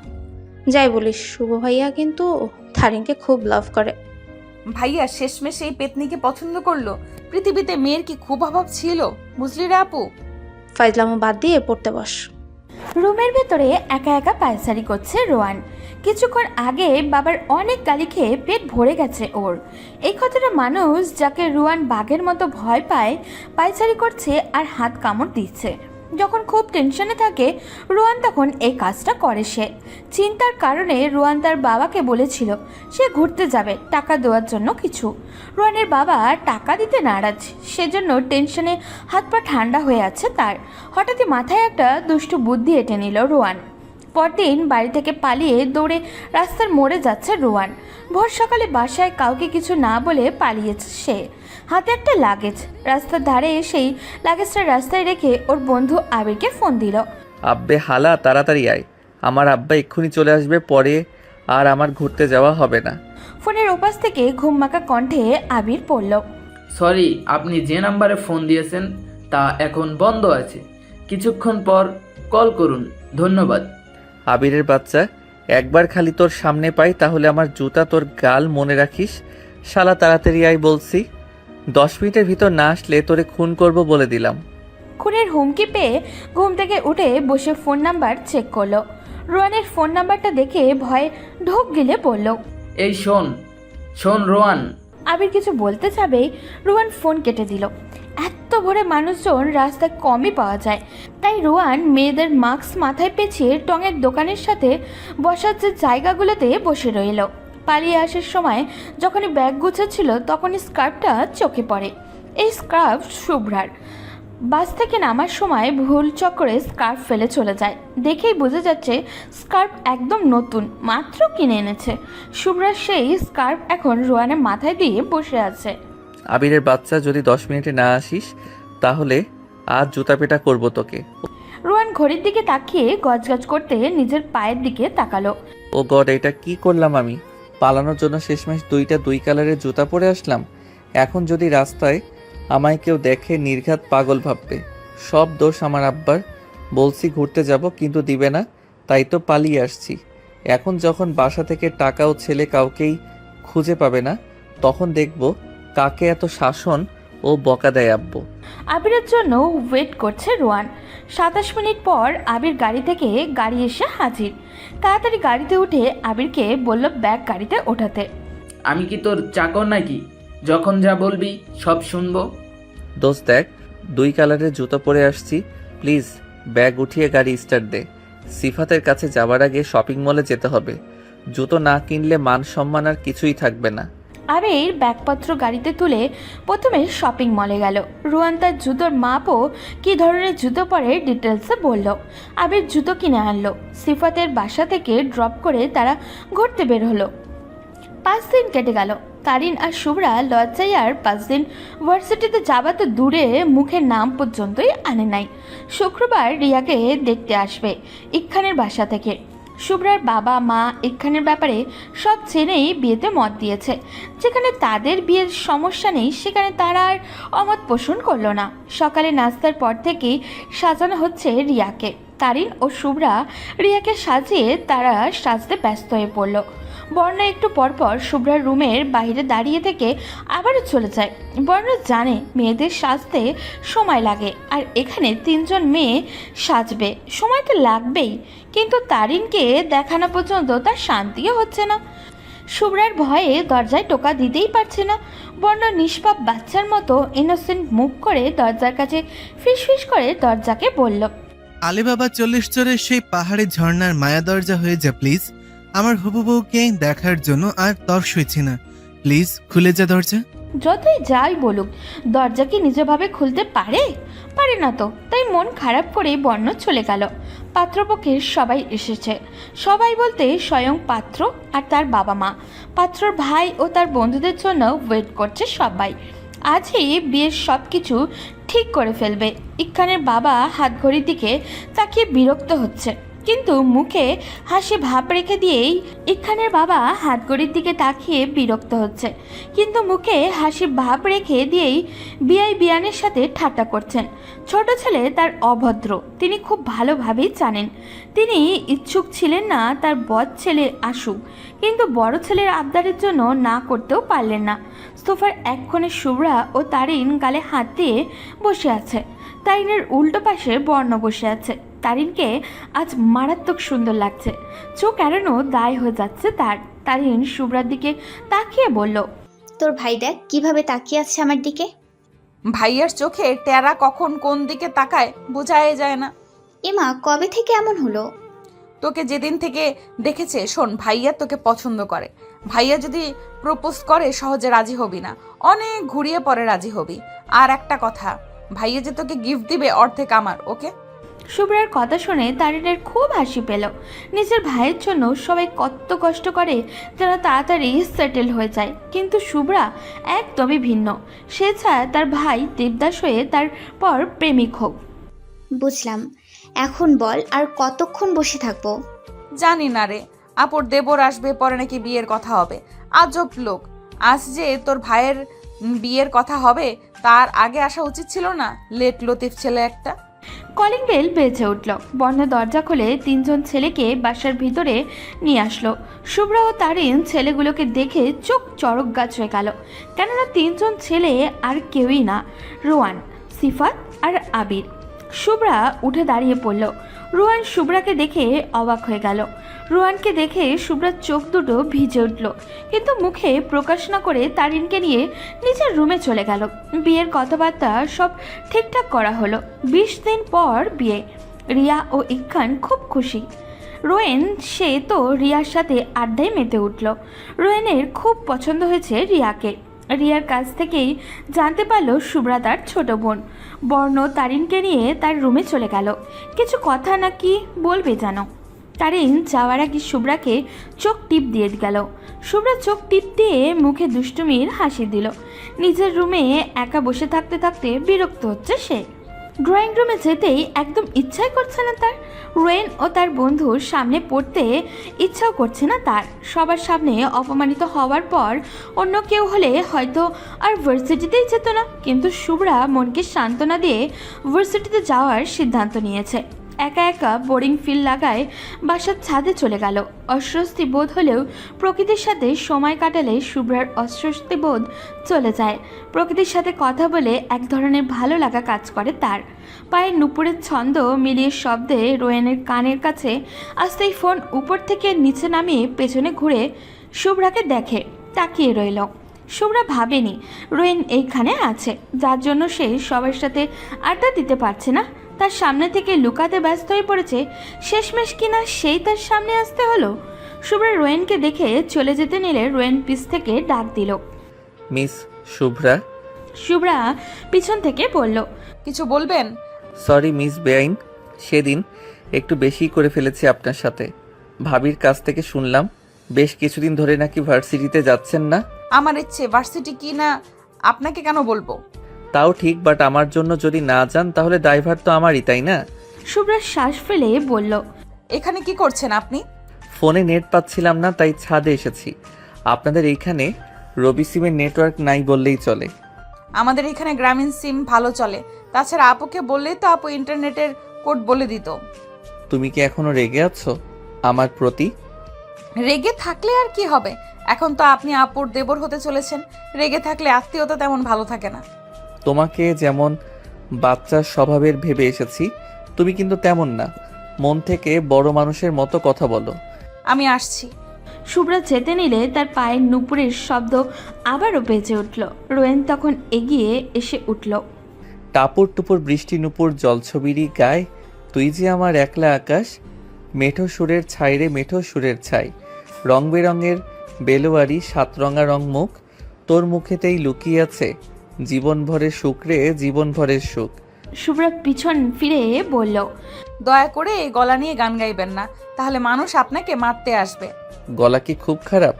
যাই বলিস, শুভ ভাইয়া কিন্তু তারিনকে খুব লাভ করে। ভাইয়া শেষমেশ এই পেতনিকে পছন্দ করলো। পৃথিবীতে মেয়ের কি খুব অভাব ছিল, বুঝলি রে আপু? ফাইজলামো বাদ দিয়ে পড়তে বস। রুমের ভেতরে একা একা পায়চারি করছে রোয়ান। কিছুক্ষণ আগে বাবার অনেক গালি খেয়ে পেট ভরে গেছে ওর। এই কথাটা মানুষ যাকে রোয়ান বাঘের মতো ভয় পায় পায়চারি করছে আর হাত কামড় দিচ্ছে। যখন খুব টেনশনে থাকে রোয়ান তখন এই কাজটা করে। সে চিন্তার কারণে রোয়ান তার বাবাকে বলেছিল সে ঘুরতে যাবে টাকা দেওয়ার জন্য কিছু। রোয়ানের বাবা টাকা দিতে নারাজ, সেজন্য টেনশনে হাত পা ঠান্ডা হয়ে আছে তার। হঠাৎই মাথায় একটা দুষ্টু বুদ্ধি এঁটে নিল রোয়ান। পরদিন বাড়ি থেকে পালিয়ে দৌড়ে রাস্তার মোড়ে যাচ্ছে রোয়ান। ভোর সকালে বাসায় কাউকে কিছু না বলে পালিয়েছে সে। হাতে একটা লাগেজ, রাস্তার ধারে এসেই লাগেজটা রাস্তায় রেখে ওর বন্ধু আবিরকে ফোন দিল। আব্বে হালা, তাড়াতাড়ি আয়, আমার আব্বা এক্ষুনি চলে আসবে, পরে আর আমার ঘুরতে যাওয়া হবে না। ফোনের ওপাশ থেকে ঘুমমাকা কণ্ঠে আবির পড়ল। সরি, আপনি যে নাম্বারে ফোন দিয়েছেন তা এখন বন্ধ আছে, কিছুক্ষণ পর কল করুন, ধন্যবাদ। আবিরের বাচ্চা, একবার খালি তোর সামনে পাই তাহলে আমার জুতা তোর গাল মনে রাখিস। শালা তাড়াতাড়ি আয় বলছি, 10 মিনিটের ভিতর না আসলে তোরে খুন করব বলে দিলাম। খুনের হুমকি পেয়ে ঘুম থেকে উঠে বসে ফোন নাম্বার চেক করলো। রোয়ানের ফোন নাম্বারটা দেখে ভয়ে ঢোক গিলে পড়ল। এই শোন রোয়ান। আবির কিছু বলতে যাবে রোয়ান ফোন কেটে দিল। এত ভোরে মানুষজন রাস্তায় কমই পাওয়া যায়, তাই রোয়ান মেয়েদের মাস্ক মাথায় পেঁচিয়ে টঙের দোকানের সাথে বসার যে জায়গাগুলোতে বসে রইল। পালিয়ে আসার সময় যখনই ব্যাগ গুছাচ্ছিল তখনই স্কার্ফটা চোখে পড়ে। এই স্কার্ফ শুভ্রার। বাস থেকে নামার সময় ভুল চক্করে স্কার্ফ ফেলে চলে যায়। দেখেই বোঝা যাচ্ছে স্কার্ফ একদম নতুন, মাত্র কিনে এনেছে। শুভ্রার সেই স্কার্ফ এখন রোয়ানের মাথায় দিয়ে বসে আছে। আবিরের বাচ্চা, যদি 10 মিনিটে না আসিস তাহলে আজ জুতা পেটা করবো তোকে। রোয়ান ঘড়ির দিকে তাকিয়ে গজগজ করতে নিজের পায়ের দিকে তাকালো। ও গড, এটা কি করলাম আমি? পালানোর জন্য শেষমেশ 2টা 2 কালারের জুতা পরে আসলাম। এখন যদি রাস্তায় আমায় কেউ দেখে নির্ঘাত পাগল ভাববে। সব দোষ আমার আব্বার। বলছি ঘুরতে যাব, কিন্তু দিবে না, তাই তো পালিয়ে আসছি। এখন যখন বাসা থেকে টাকা ও ছেলে কাউকেই খুঁজে পাবে না, তখন দেখব কাকে এত শাসন ও বকা দেয় আব্বু। আবিরের জন্য ওয়েট করছে রোয়ান। 27 মিনিট পর আবির গাড়ি থেকে গাড়ি এসে হাজির। তাড়াতাড়ি গাড়িতে উঠে আবিরকে বলল ব্যাগ গাড়িতে ওঠাতে। আমি কি তোর চাকর নাকি? যখন যা বলবি সব শুনবো। দোস্ত দেখ, 2 কালারের জুতো পরে আসছি, প্লিজ ব্যাগ উঠিয়ে গাড়ি স্টার্ট দে। সিফাতের কাছে যাওয়ার আগে শপিং মলে যেতে হবে। জুতো না কিনলে মান সম্মান আর কিছুই থাকবে না। আবির ব্যাগপত্র গাড়িতে তুলে প্রথমে শপিং মলে গেল। রোয়ান তার জুতোর মাপ ও কী ধরনের জুতো পরে ডিটেলসে বলল। আবির জুতো কিনে আনলো। সিফাতের বাসা থেকে ড্রপ করে তারা ঘুরতে বের হলো। 5 দিন কেটে গেল। তারিন আর শুভ্রা লজ্জায় আর 5 দিন ভার্সিটিতে যাবা তো দূরে, মুখের নাম পর্যন্তই আনে নাই। শুক্রবার রিয়াকে দেখতে আসবে ইকখানের বাসা থেকে। শুভ্রার বাবা মা ইকখানের ব্যাপারে সব জেনেই বিয়েতে মত দিয়েছে। যেখানে তাদের বিয়ের সমস্যা নেই সেখানে তারা আর অমত পোষণ করলো না। সকালে নাস্তার পর থেকেই সাজানো হচ্ছে রিয়াকে। তারিন ও শুভ্রা রিয়াকে সাজিয়ে তারা সাজতে ব্যস্ত হয়ে পড়ল। বর্ণা একটু পরপর শুভ্রার রুমের বাইরে দাঁড়িয়ে থেকে আবারও চলে যায়। বর্ণা জানে মেয়েদের সাজতে সময় লাগে, আর এখানে 3 জন মেয়ে সাজবে, সময় তো লাগবেই। কিন্তু তারিনকে দেখানো পর্যন্ত তার শান্তিও হচ্ছে না। শুভ্রার ভয়ে দরজায় টোকা দিতেই পারছে না। বর্ণা নিষ্পাপ বাচ্চার মতো ইনোসেন্ট মুখ করে দরজার কাছে ফিসফিস করে দরজাকে বলল, আলিবাবা 40 চোরের সেই পাহাড়ি ঝর্ণার মায়া দরজা হয়ে যা প্লিজ। আমার হবু বউকে দেখার জন্য আর তর্স হয়েছে না, প্লিজ খুলে যা দরজা। যতই যাই বলুক দরজা কি নিজেভাবে খুলতে পারে? পারে না তো, তাই মন খারাপ করে বর্ণ চলে গেল। পাত্রপক্ষের সবাই এসেছে। সবাই বলতে স্বয়ং পাত্র আর তার বাবা মা, পাত্রর ভাই ও তার বন্ধুদের জন্য ওয়েট করছে সবাই। আজই বিয়ের সব কিছু ঠিক করে ফেলবে। ইকখানের বাবা হাতঘড়ির দিকে তাকিয়ে বিরক্ত হচ্ছে, কিন্তু মুখে হাসি ভাব রেখে দিয়েই ইকখানের বাবা হাতঘড়ির দিকে তাকিয়ে বিরক্ত হচ্ছে, কিন্তু মুখে হাসি ভাব রেখে দিয়েই বিআই বিয়ানের সাথে ঠাট্টা করছেন। ছোট ছেলে তার অভদ্র, তিনি খুব ভালোভাবেই জানেন। তিনি ইচ্ছুক ছিলেন না তার বদ ছেলে আসুক, কিন্তু বড় ছেলের আবদারের জন্য না করতেও পারলেন না। সোফার এক কোণে শুভ্রা ও তারিন গালে হাত দিয়ে বসে আছে। তারিনের উল্টো পাশে বর্ণ বসে আছে। তারিনকে আজ মারাত্মক সুন্দর লাগছে, চোখ এড়ানো দায় হয়ে যাচ্ছে তার। তারিন শুভ্রার দিকে তাকিয়ে বলল, তোর ভাই দেখ কিভাবে তাকিয়ে আছে আমার দিকে। ভাইয়ার চোখে টেরা কখন কোন দিকে তাকায় বোঝাই যায় না। এমা কবে থেকে এমন হলো? তোকে যেদিন থেকে দেখেছে, শোন, ভাইয়া তোকে পছন্দ করে। ভাইয়া যদি প্রপোজ করে সহজে রাজি হবি না, অনেক ঘুরিয়ে পরে রাজি হবি। আর একটা কথা, ভাইয়া যে তোকে গিফট দিবে অর্ধেক আমার, ওকে? শুভ্রার কথা শুনে তারিনের খুব হাসি পেল। নিজের ভাইয়ের জন্য সবাই কত কষ্ট করে যেন তাড়াতাড়ি সেটেল হয়ে যায়, কিন্তু শুভ্রা একদমই ভিন্ন। সে চায় তার ভাই দেবদাস হয়ে তারপর প্রেমিক হোক। বুঝলাম। এখন বল, আর কতক্ষণ বসে থাকবো? জানি না রে, আপুর দেবর আসবে, পরে নাকি বিয়ের কথা হবে। আজব লোক। আজ যে তোর ভাইয়ের বিয়ের কথা হবে তার আগে আসা উচিত ছিল না? লেট লতিফ ছেলে একটা। কলিং বেল বেজে উঠল। বন্ধ দরজা খুলে 3 জন ছেলেকে বাসার ভিতরে নিয়ে আসলো। শুভ্রা ও তারিন ছেলেগুলোকে দেখে চোখ চড়ক গাছ হয়ে গেল, কেননা 3 জন ছেলে আর কেউই না, রোয়ান, সিফাত আর আবির। শুভ্রা উঠে দাঁড়িয়ে পড়ল। রোয়ান শুভ্রাকে দেখে অবাক হয়ে গেল। রোয়ানকে দেখে শুভ্রার চোখ দুটো ভিজে উঠল, কিন্তু মুখে প্রকাশ না করে তারিনকে নিয়ে নিজের রুমে চলে গেল। বিয়ের কথাবার্তা সব ঠিকঠাক করা হলো। 20 দিন পর বিয়ে। রিয়া ও ইকখান খুব খুশি। রোয়েন সে তো রিয়ার সাথে আড্ডায় মেতে উঠল। রোয়েনের খুব পছন্দ হয়েছে রিয়াকে। রিয়ার কাছ থেকেই জানতে পারল শুভ্রা তার ছোট বোন। বর্ণ তারিনকে নিয়ে তার রুমে চলে গেল। কিছু কথা নাকি বলবে জানো। তারিন যাওয়ার আগে শুভ্রাকে চোখ টিপ দিয়ে গেল। শুভ্রা চোখ টিপ দিয়ে মুখে দুষ্টুমির হাসি দিল। নিজের রুমে একা বসে থাকতে থাকতে বিরক্ত হচ্ছে সে। ড্রয়িং রুমে যেতেই একদম ইচ্ছাই করছে না তার। রোয়েন ও তার বন্ধুর সামনে পড়তে ইচ্ছাও করছে না তার। সবার সামনে অপমানিত হওয়ার পর অন্য কেউ হলে হয়তো আর ভার্সিটিতেই যেত না, কিন্তু শুভ্রা মনকে সান্ত্বনা দিয়ে ভার্সিটিতে যাওয়ার সিদ্ধান্ত নিয়েছে। একা একা বোরিং ফিল লাগায় বাসার ছাদে চলে গেল। অস্বস্তি বোধ হলেও প্রকৃতির সাথে সময় কাটালে শুভ্রার অস্বস্তি বোধ চলে যায়। প্রকৃতির সাথে কথা বলে এক ধরনের ভালো লাগা কাজ করে তার। পায়ের নুপুরের ছন্দ মিলিয়ে শব্দে রোয়েনের কানের কাছে আসতেই ফোন উপর থেকে নিচে নামিয়ে পেছনে ঘুরে শুভ্রাকে দেখে তাকিয়ে রইল। শুভ্রা ভাবেনি রোয়েন এইখানে আছে, যার জন্য সে সবার সাথে আড্ডা দিতে পারছে না। তার সামনে থেকে লুকাতে ব্যস্ত হয়ে পড়েছে। শেষমেশ কিনা সেই তার সামনে আসতে হলো। শুভ্রা রোয়েনকে দেখে চলে যেতে নিলে রোয়েন পিছ থেকে ডাক দিল, মিস শুভ্রা। শুভ্রা পিছন থেকে বলল, কিছু বলবেন? সরি মিস বেআইন, সেদিন একটু বেশি করে ফেলেছি আপনার সাথে। ভাবির কাছ থেকে শুনলাম বেশ কিছুদিন ধরে নাকি ভার্সিটিতে যাচ্ছেন না। আমার ইচ্ছে ভার্সিটি কি না আপনাকে কেন বলবো? তাও ঠিক, বাট আমার জন্য যদি না যান তাহলে ড্রাইভার তো আমারই, তাই না? শুভ্রা শ্বাস ফেলে বলল, এখানে কি করছেন আপনি? ফোনে নেট পাচ্ছিলাম না, তাই ছাদে এসেছি। আপনাদের এইখানে রবি সিমের নেটওয়ার্ক নাই বললেই চলে। আমাদের এখানে গ্রামীণ সিম ভালো চলে। তাছাড়া আপুকে বললেই তো আপু ইন্টারনেটের কোড বলে দিত। তুমি কি এখনো রেগে আছো আমার প্রতি? রেগে থাকলে আর কি হবে? এখন তো আপনি আপুর দেবর হতে চলেছেন। রেগে থাকলে আত্মীয়তা তেমন ভালো থাকে না। তোমাকে যেমন বাচ্চার স্বভাবের ভেবে এসেছি, তুমি কিন্তু তেমন না। মন থেকে বড় মানুষের মতো কথা বলো। আমি আসছি। শুভ্রা যেতে নিলে তার পায়ের নুপুরের শব্দ আবারও বেজে উঠল। রোয়েন তখন এগিয়ে এসে উঠল। টাপুর টুপুর বৃষ্টি নুপুর জলছবিরই গায়, তুই যে আমার একলা আকাশ। মেঠো সুরের ছাই রে মেঠো সুরের ছাই, রং বেরঙের বেলোয়ারি 7 রঙা রং মুখ, তোর মুখেতেই লুকিয়ে আছে জীবন ভরের সুখ রে জীবন ভরের সুখ। শুভ্রা পিছন ফিরে বলল, দয়া করে এই গলা নিয়ে গান গাইবেন না, তাহলে মানুষ আপনাকে মারতে আসবে। গলা কি খুব খারাপ?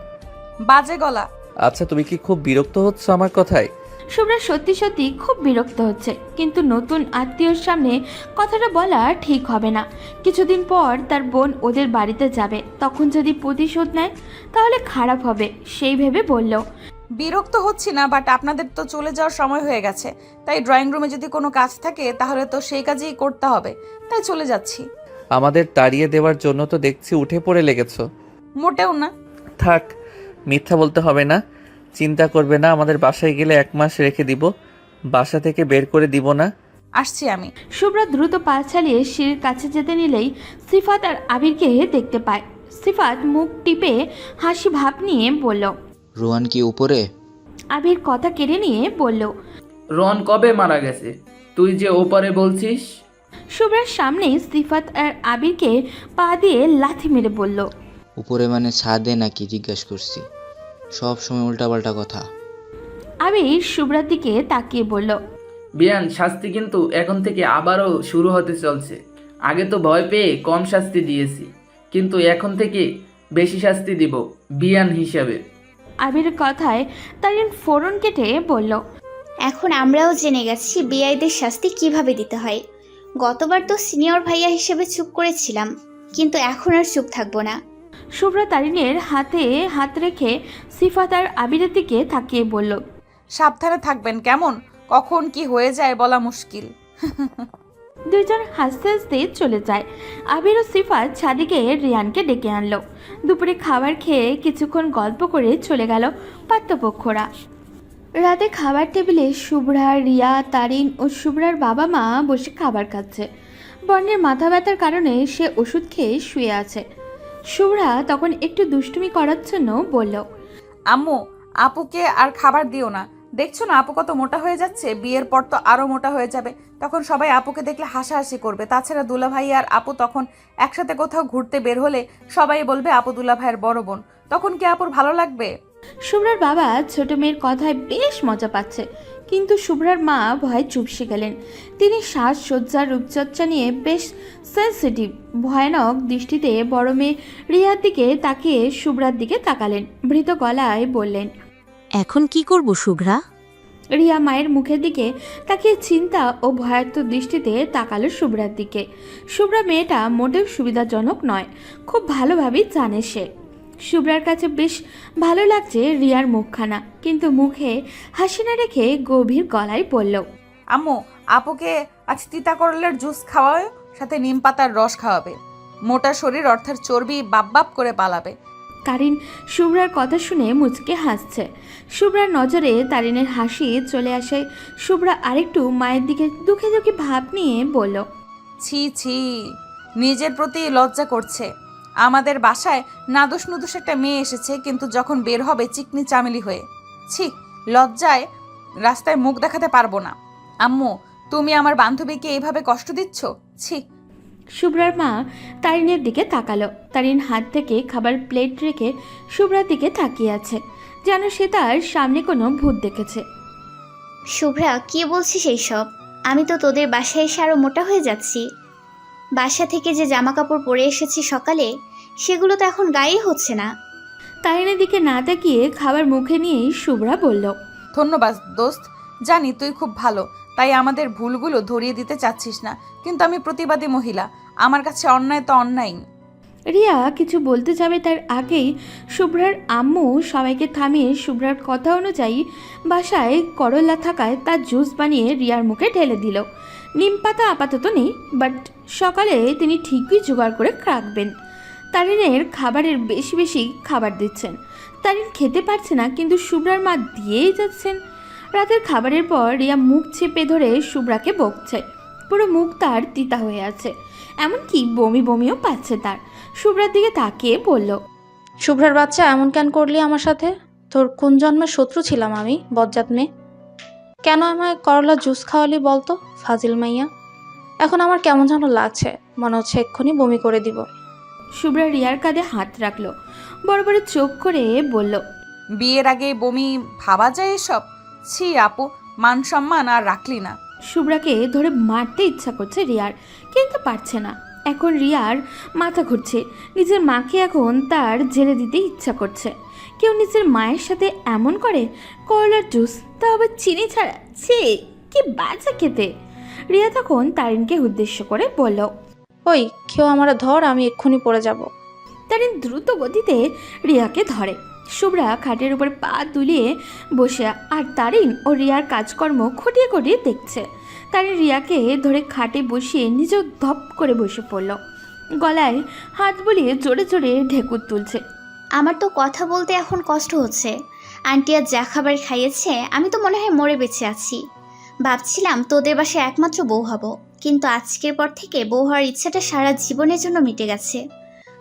বাজে গলা। আচ্ছা, তুমি কি খুব বিরক্ত হচ্ছ আমার কথায়? শুভ্রা সত্যি সত্যি খুব বিরক্ত হচ্ছে, কিন্তু নতুন আত্মীয়র সামনে কথাটা বলা ঠিক হবে না। কিছুদিন পর তার বোন ওদের বাড়িতে যাবে, তখন যদি প্রতিশোধ নেয় তাহলে খারাপ হবে, সেই ভেবে বলল, বিরক্ত হচ্ছি না, বাট আপনাদের তো চলে যাওয়ার সময় হয়ে গেছে। তাই ড্রয়িং রুমে যদি কোনো কাজ থাকে তাহলে তো সেই কাজই করতে হবে, তাই চলে যাচ্ছি। আমাদের তাড়িয়ে দেওয়ার জন্য তো দেখছি উঠে পড়ে লেগেছো। মোটেও না। থাক, মিথ্যা বলতে হবে না। চিন্তা করবে না, আমাদের বাসায় গেলে 1 মাস রেখে দিব, বাসা থেকে বের করে দিব না। আসছি আমি। শুভ্রা দ্রুত পা চালিয়ে সিঁড়ির কাছে যেতে নিলেই সিফাত আর আবিরকে দেখতে পায়। সিফাত মুখ টিপে হাসি ভাব নিয়ে বলল, রোহান কি উপরে? আবির কথা কেড়ে নিয়ে বলল, রন কবে মারা গেছে? তুই যে ওপারে বলছিস। শুভ্রার সামনে সিফাত আর আবিরকে পা দিয়ে লাথি মেরে বলল। উপরে মানে ছাদে নাকি জিজ্ঞেস করছি, সব সময় উল্টাপাল্টা কথা। আবির শুভ্রার দিকে তাকিয়ে বলল। বিয়ান, শাস্তি কিন্তু এখন থেকে আবারও শুরু হতে চলছে। আগে তো ভয় পেয়ে কম শাস্তি দিয়েছি, কিন্তু এখন থেকে বেশি শাস্তি দিব বিয়ান হিসাবে। আবিরের কথায় তারিন ফোড়ন কেটে বলল। এখন আমরাও জেনে গেছি বিআইদের শাস্তি কিভাবে দিতে হয়। গতবার তো সিনিয়র ভাইয়া হিসেবে চুপ করেছিলাম, কিন্তু এখন আর চুপ থাকবো না। শুভ্রা তারিনের হাতে হাত রেখে সিফাত আর আবিরের দিকে তাকিয়ে বলল। সাবধানে থাকবেন কেমন, কখন কি হয়ে যায় বলা মুশকিল। দুইজন হাসতে হাসতে চলে যায়। আবির ও সিফাত ছাদে গিয়ে রিয়ানকে ডেকে আনলো। দুপুরে খাবার খেয়ে কিছুক্ষণ গল্প করে চলে গেল পাত্রপক্ষরা। রাতে খাবার টেবিলে শুভ্রা, রিয়া, তারিন ও শুভ্রার বাবা মা বসে খাবার খাচ্ছে। বর্ণের মাথা ব্যথার কারণে সে ওষুধ খেয়ে শুয়ে আছে। শুভ্রা তখন একটু দুষ্টুমি করার জন্য বলল। আম্মু, আপুকে আর খাবার দিও না, দেখছো না আপু কত মোটা হয়ে যাচ্ছে, বিয়ের পর তো আরো মোটা হয়ে যাবে, তখন সবাই আপুকে দেখলে হাসাহাসি করবে। তাছাড়া দুলাভাই আর আপু তখন একসাথে কোথাও ঘুরতে বের হলে সবাই বলবে আপু দুলাভাইয়ের বড় বোন, তখন কি আপুর ভালো লাগবে? শুভ্রার বাবা ছোট মেয়ের কথায় বেশ মজা পাচ্ছে, কিন্তু শুভ্রার মা ভয়ে চুপসে গেলেন। তিনি সাজসজ্জার রূপচর্চা নিয়ে বেশ সেন্সিটিভ। ভয়ানক দৃষ্টিতে বড় মেয়ে রিয়ার দিকে তাকিয়ে শুভ্রার দিকে তাকালেন। ভীত গলায় বললেন। এখন কি করব শুভ্রা? রিয়া মায়ের মুখের দিকে তাকিয়ে চিন্তা ও ভয়ার্ত দৃষ্টিতে তাকালো শুভ্রার দিকে। শুভ্রা মেয়েটা মোটেও সুবিধাজনক নয়, খুব ভালোভাবেই জানে সে। শুভ্রার কাছে বেশ ভালো লাগছে রিয়ার মুখখানা, কিন্তু মুখে হাসি না রেখে গভীর গলায় বলল। আম্মু, আপুকে আজ তিতা করলের জুস খাওয়াবে, সাথে নিম পাতার রস খাওয়াবে, মোটা শরীর অর্থাৎ চর্বি বাপ বাপ করে পালাবে। তারিন শুভ্রার কথা শুনে মুচকে হাসছে। শুভ্রার নজরে তারিনের হাসি চলে আসে। শুভ্রা আরেকটু মায়ের দিকে দুঃখে দুঃখে ভাব নিয়ে বলল। ছি ছি, নিজের প্রতি লজ্জা করছে। আমাদের বাসায় নাদুস নুদুস একটা মেয়ে এসেছে, কিন্তু যখন বের হবে চিকনি চামেলি হয়ে। ছি, লজ্জায় রাস্তায় মুখ দেখাতে পারবো না। আম্মু, তুমি আমার বান্ধবীকে এইভাবে কষ্ট দিচ্ছ, ছি। শুভ্রার মা তারিনের দিকে তাকালো। তারিন হাত থেকে খাবার প্লেট রেখে শুভ্রার দিকে তাকিয়ে আছে, যেন সে তার সামনে কোনো ভূত দেখেছে। শুভ্রা, কি বলছিস এইসব? আমি তো তোদের বাসায় এসে আরও মোটা হয়ে যাচ্ছি। বাসা থেকে যে জামা কাপড় পরে এসেছি সকালে, সেগুলো তো এখন গায়ে হচ্ছে না। তারিনের দিকে না তাকিয়ে খাবার মুখে নিয়েই শুভ্রা বলল। ধন্যবাদ দোস্ত, জানি তুই খুব ভালো, তাই আমাদের ভুলগুলো ধরিয়ে দিতে চাচ্ছিস না, কিন্তু আমি প্রতিবাদী মহিলা, আমার কাছে অন্যায় তো অন্যায়। রিয়া কিছু বলতে যাবে তার আগেই শুভ্রার আম্মু সবাইকে থামিয়ে শুভ্রার কথা অনুযায়ী বাসায় করলা থাকায় তার জুস বানিয়ে রিয়ার মুখে ঢেলে দিল। নিম পাতা আপাতত নেই, বাট সকালে তিনি ঠিকই জোগাড় করে রাখবেন। তারিনের খাবারের বেশি বেশি খাবার দিচ্ছেন। তারিন খেতে পারছে না, কিন্তু শুভ্রার মা দিয়েই যাচ্ছেন। রাতের খাবারের পর রিয়া মুখ চেপে ধরে শুভ্রাকে বকছে। পুরো মুখ তার তিতা হয়ে আছে, এমনকি বমি বমিও পাচ্ছে তার। শুভ্রার দিকে তাকিয়ে বলল। শুভ্রার বাচ্চা, এমন কেন করলি আমার সাথে? তোর কোন জন্মের শত্রু ছিলাম আমি, বজ্জাত মেয়ে? কেন আমায় করলা জুস খাওয়ালি বলতো, ফাজিল মাইয়া? এখন আমার কেমন যেন লাগছে, মনে হচ্ছে এক্ষুনি বমি করে দিব। শুভ্রা রিয়ার কাঁধে হাত রাখলো, বড় বড় চোখ করে বলল। বিয়ের আগে বমি ভাবা যায় এসব? ছি আপু, মান সম্মান আর রাখলি না। শুভ্রাকে ধরে মারতে ইচ্ছা করছে রিয়ার, কিন্তু পারছে না। এখন রিয়ার মাথা ঘুরছে। নিজের মাকে এখন তার জেলে দিতে ইচ্ছা করছে। কেউ নিজের মায়ের সাথে এমন করে? করলার জুস, তা আবার চিনি ছাড়া, ছি, কি বাজে খেতে। রিয়া তখন তারিনকে উদ্দেশ্য করে বলল। ওই কেউ আমার ধর, আমি এক্ষুনি পড়ে যাব। তারিন দ্রুত গতিতে রিয়াকে ধরে। শুভ্রা খাটের উপর পা দুলিয়ে বসে, আর তারিন ও রিয়ার কাজকর্ম খটিয়ে খটিয়ে দেখছে। তারিন রিয়াকে ধরে খাটে বসিয়ে নিজেও ধপ করে বসে পড়ল। গলায় হাত বুলিয়ে জোরে জোরে ঢেকুর তুলছে। আমার তো কথা বলতে এখন কষ্ট হচ্ছে। আন্টি আর যা খাবার খাইয়েছে, আমি তো মনে হয় মরে বেঁচে আছি। ভাবছিলাম তোদের বাসায় একমাত্র বউ হব, কিন্তু আজকের পর থেকে বউ হওয়ার ইচ্ছাটা সারা জীবনের জন্য মিটে গেছে।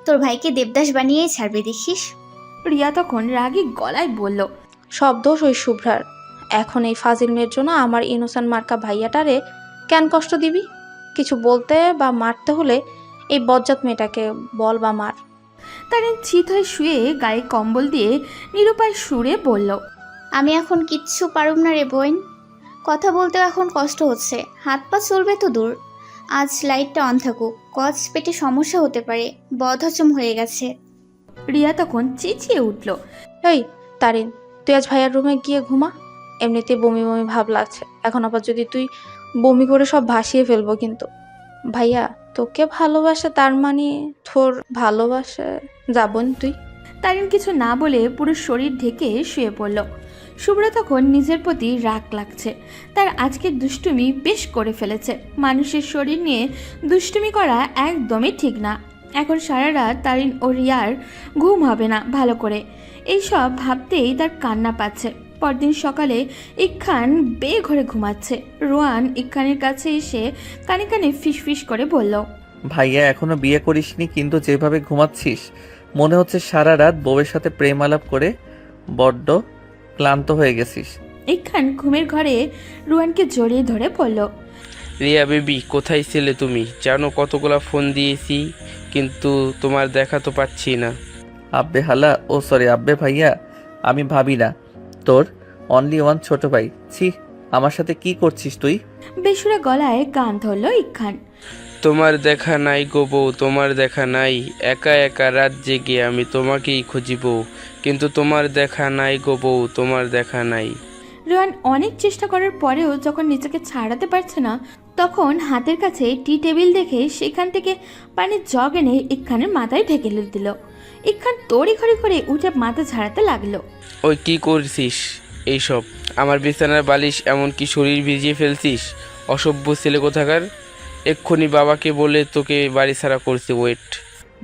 তোর ভাইকে দেবদাস বানিয়েই ছাড়বে দেখিস। রিয়া তখন রাগী গলায় বলল। সব দোষ ওই শুভ্রার, এখন এই ফাজিল মেয়ের জন্য আমার ইনোসেন্ট মার্কা ভাইয়াটারে কেন কষ্ট দিবি? কিছু বলতে বা মারতে হলে এই বজ্জাত মেয়েটাকে বল বা মার। তারিন চিত হয়ে শুয়ে গায়ে কম্বল দিয়ে নিরুপায় সুরে বলল, আমি এখন কিচ্ছু পারুম না রে বোন। কথা বলতেও এখন কষ্ট হচ্ছে, হাত পা চলবে তো দূর। আজ লাইটটা অন থাকুক, কচ পেটে সমস্যা হতে পারে, বদহজম হয়ে গেছে। রিয়া তখন চেঁচিয়ে উঠল, এই তারিন, তুই আজ ভাইয়ার রুমে গিয়ে ঘুমা। এমনিতে বমি বমি ভাব লাগছে, এখন আবার যদি তুই বমি করে সব ভাসিয়ে ফেলবো কিন্তু। ভাইয়া তোকে ভালোবাসে, তার মানে তোর ভালোবাসে যাবন তুই। তারিন কিছু না বলে পুরো শরীর ঢেকে শুয়ে পড়ল। শুভ্রা তখন নিজের প্রতি রাগ লাগছে, তার আজকের দুষ্টুমি বেশ করে ফেলেছে। মানুষের শরীর নিয়ে দুষ্টুমি করা একদমই ঠিক না। এখন সারা রাত তারিন ও রিয়ার ঘুম হবে না ভালো করে, এইসব ভাবতেই তার কান্না পাচ্ছে। পরদিন সকালে ইকখান বেঘরে ঘুমাচ্ছে। রোয়ান ইকখানের কাছে এসে কানে কানে ফিসফিস করে বলল, ভাইয়া এখনো বিয়ে করিসনি, কিন্তু যেভাবে ঘুমাচ্ছিস মনে হচ্ছে সারা রাত বউয়ের সাথে প্রেম আলাপ করে বড্ড ক্লান্ত হয়ে গেছিস। ইকখান ঘুমের ঘরে রোয়ানকে জড়িয়ে ধরে বলল, রিয়া বেবি, কোথায় ছিলে তুমি? জানো কতগুলা ফোন দিয়েছি, কিন্তু তোমার দেখা তো পাচ্ছি না। আব্বে হালা, ও সরি আব্বে ভাইয়া, আমি ভাবি না, তোর অনলি ওয়ান ছোট ভাই। ছি, আমার সাথে কি করছিস তুই? বেসুরা গলায় গান ধরল ইকখান। তোমার দেখা নাই গো বউ, তোমার দেখা নাই। একা একা রাত জেগে আমি তোমাকেই খুঁজিব, কিন্তু তোমার দেখা নাই গো বউ, তোমার দেখা নাই। রোয়ান অনেক চেষ্টা করার পরেও যখন নিজেকে ছাড়াতে পারছে না, তখন হাতের কাছে টি টেবিল দেখে সেখান থেকে পানির জগ এনে ইকখানের মাথায় ঢেকে দিল। ইকখান তড়িঘড়ি করে উঠে মাথা ঝাড়াতে লাগলো। ওই কি করছিস এইসব? আমার বিছানার বালিশ এমনকি শরীর ভিজিয়ে ফেলছিস? অসভ্য ছেলে কোথাকার! এক্ষুনি বাবাকে বলে তোকে বাড়ি ছাড়া করছে। ওয়েট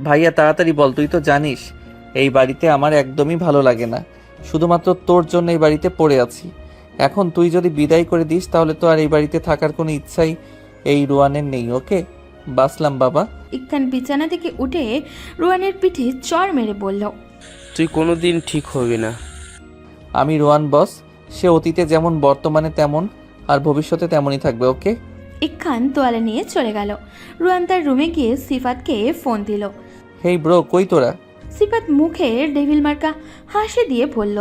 ভাইয়া তাড়াতাড়ি বল, তুই তো জানিস এই বাড়িতে আমার একদমই ভালো লাগে না, শুধুমাত্র তোর জন্য এই বাড়িতে পড়ে আছি। এখন তুই যদি বিদায় করে দিস তাহলে তো আর এই বাড়িতে থাকার কোনো ইচ্ছাই এই রোয়ানের নেই। ওকে, বাসলাম বাবা। ইকখান বিছানা থেকে উঠে রোয়ানের পিঠে চড় মেরে বলল, তুই কোনোদিন ঠিক হবি না। আমি রোয়ান বস, সে অতীতে যেমন বর্তমানে তেমন আর ভবিষ্যতে তেমনই থাকবে। ওকে। ইকখান তোয়ালে নিয়ে চলে গেল। রোয়ান তার রুমে গিয়ে সিফাতকে ফোন দিল। হেই ব্রো, কই তোরা? সিফাত মুখে ডেভিল মার্কা হাসি দিয়ে বলল,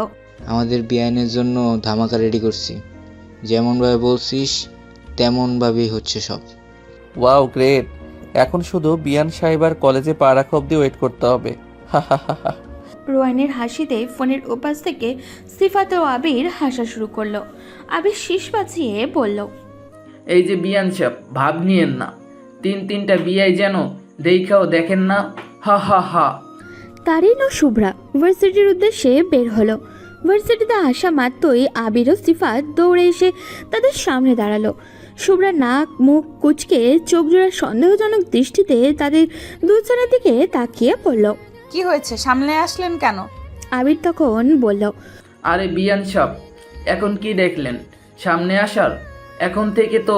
আমাদের বিয়ানের জন্য ধামাকা রেডি করছি, যেমনভাবে বলছিস তেমনভাবেই হচ্ছে সব। ওয়াও গ্রেট, এখন শুধু বিয়ান সাহেব আর কলেজে পা রাখা অব্দি ওয়েট করতে হবে। হা হা হা হা। রোয়ানের হাসিতে ফোনের ওপাশ থেকে সিফাত ও আবির হাসা শুরু করলো। আবির শীষ বাঁচিয়ে বলল, এই যে বিয়ান সাহেব, ভাব নিয়েন না, তিনটা বিয়াই যেন দেখাও দেখেন না। হা হা হা। তারিন ও শুভ্রা ভার্সিটির উদ্দেশ্যে বের হলো। ভার্সিটিতে আসা মাত্রই আবির ও সিফাত দৌড়ে এসে তাদের সামনে দাঁড়ালো। শুভ্রা নাক মুখ কুচকে চোখ জোড়া সন্দেহজনক দৃষ্টিতে তাদের দুজনের দিকে তাকিয়ে পড়ল। কি হয়েছে, সামনে আসলেন কেন? আবির তখন বলল, আরে বিয়ান সাহেব, এখন কি দেখলেন সামনে আসার? এখন থেকে তো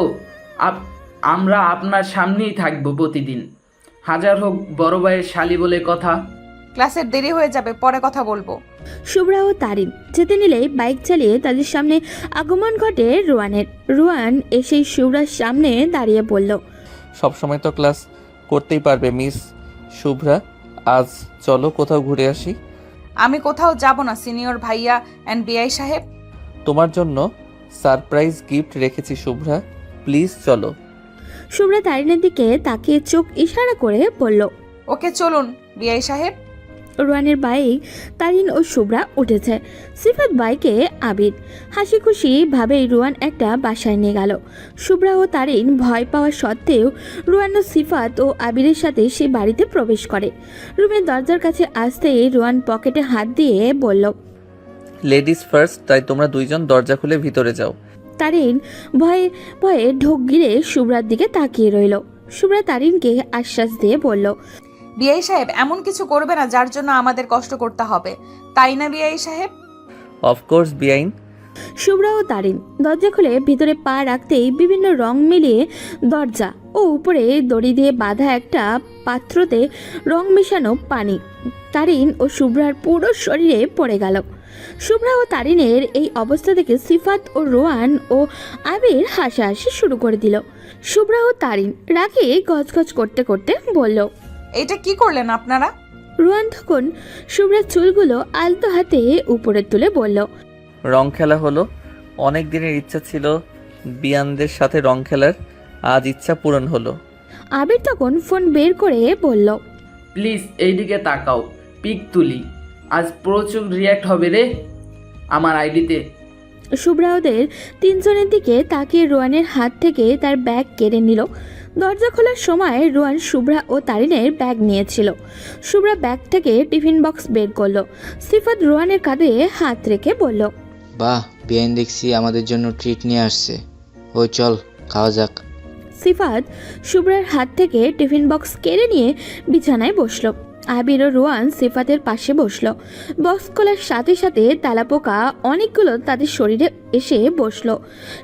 আমরা আপনার সামনেই থাকবো প্রতিদিন, হাজার হোক বড় ভাইয়ের শালি বলে কথা। ক্লাসের দেরি হয়ে যাবে, পরে কথা বলবো। শুভ্রা ও তারিন যেতে নিলে বাইক চালিয়ে তাদের সামনে আগমন ঘটে রোয়ানের। রোয়ান এসেই শুভ্রার সামনে দাঁড়িয়ে বলল, সবসময় তো ক্লাস করতেই পারবে মিস শুভ্রা, আজ চলো কোথাও ঘুরে আসি। আমি কোথাও যাব না সিনিয়র ভাইয়া অ্যান্ড বিআই সাহেব। তোমার জন্য সারপ্রাইজ গিফট রেখেছি শুভ্রা, প্লিজ চলো। শুভ্রা তারিনের দিকে তাকিয়ে চোখ ইশারা করে বলল, ওকে চলুন বিআই সাহেব। রোয়ানের বাইক তারিন ও শুভ্রা উঠেছে, সিফাত বাইকে আবির। হাসি খুশি ভাবেই রোয়ান একটা বাসায় নিয়ে গেল। শুভ্রা ও তারিন ভয় পাওয়া সত্ত্বেও রোয়ান ও সিফাত ও আবিরের সাথে সে বাড়িতে প্রবেশ করে। রুমের দরজার কাছে আসতেই রোয়ান পকেটে হাত দিয়ে বলল, লেডিস ফার্স্ট, তাই তোমরা দুইজন দরজা খুলে ভিতরে যাও। তারিন ভয়ে ভয়ে ঢোক গিরে শুভ্রার দিকে তাকিয়ে রইল। শুভ্রা তারিনকে আশ্বাস দিয়ে বলল, বিআই সাহেব এমন কিছু করবে না যার জন্য আমাদের কষ্ট করতে হবে, তাই না বিআই সাহেব? অফকোর্স বিআইন। শুভ্রা ও তারিন দরজা খুলে ভিতরে পা রাখতেই বিভিন্ন রং মিলিয়ে দরজা ও উপরে দড়ি দিয়ে বাঁধা একটা পাত্রতে রং মেশানো পানি তারিন ও শুভ্রার পুরো শরীরে পড়ে গেল। শুভ্রা ও তারিনের এই অবস্থা দেখে সিফাত ও রোয়ান ও আবির হাসাহাসি শুরু করে দিল। শুভ্রা ও তারিন রাগে গজগজ করতে করতে বলল। এটা কি করলেন আপনারা? রোয়ান তখন শুভ্রার চুলগুলো আলতো হাতে উপরে তুলে বলল। রং খেলা হলো। অনেক দিনের ইচ্ছা ছিল বিয়ানদের সাথে রং খেলার, আজ ইচ্ছা পূরণ হলো। আবির তখন ফোন বের করে বলল। প্লিজ এইদিকে তাকাও, পিক তুলি। আজ প্রচুর রিয়্যাক্ট হবে রে আমার আইডিতে। শুভ্রা ওদের তিনজনের দিকে তাকিয়ে রোয়ানের হাত থেকে তার ব্যাগ কেড়ে নিল। দরজা খোলার সময় রোয়ান শুভ্রা ও তারিনের ব্যাগ নিয়েছিল। শুভ্রা ব্যাগ থেকে টিফিন বক্স বের করলো। সিফাত রোয়ানের কাঁধে হাত রেখে বলল। বাহ, বিয়ান দেখছি আমাদের জন্য ট্রিট নিয়ে আসছে। ওই চল খাওয়া যাক। সিফাত শুভ্রার হাত থেকে টিফিন বক্স কেড়ে নিয়ে বিছানায় বসলো। আবির ও রোয়ান সিফাতের পাশে বসলো। বক্স খোলার সাথে সাথে তেলাপোকা অনেকগুলো তাদের শরীরে এসে বসলো।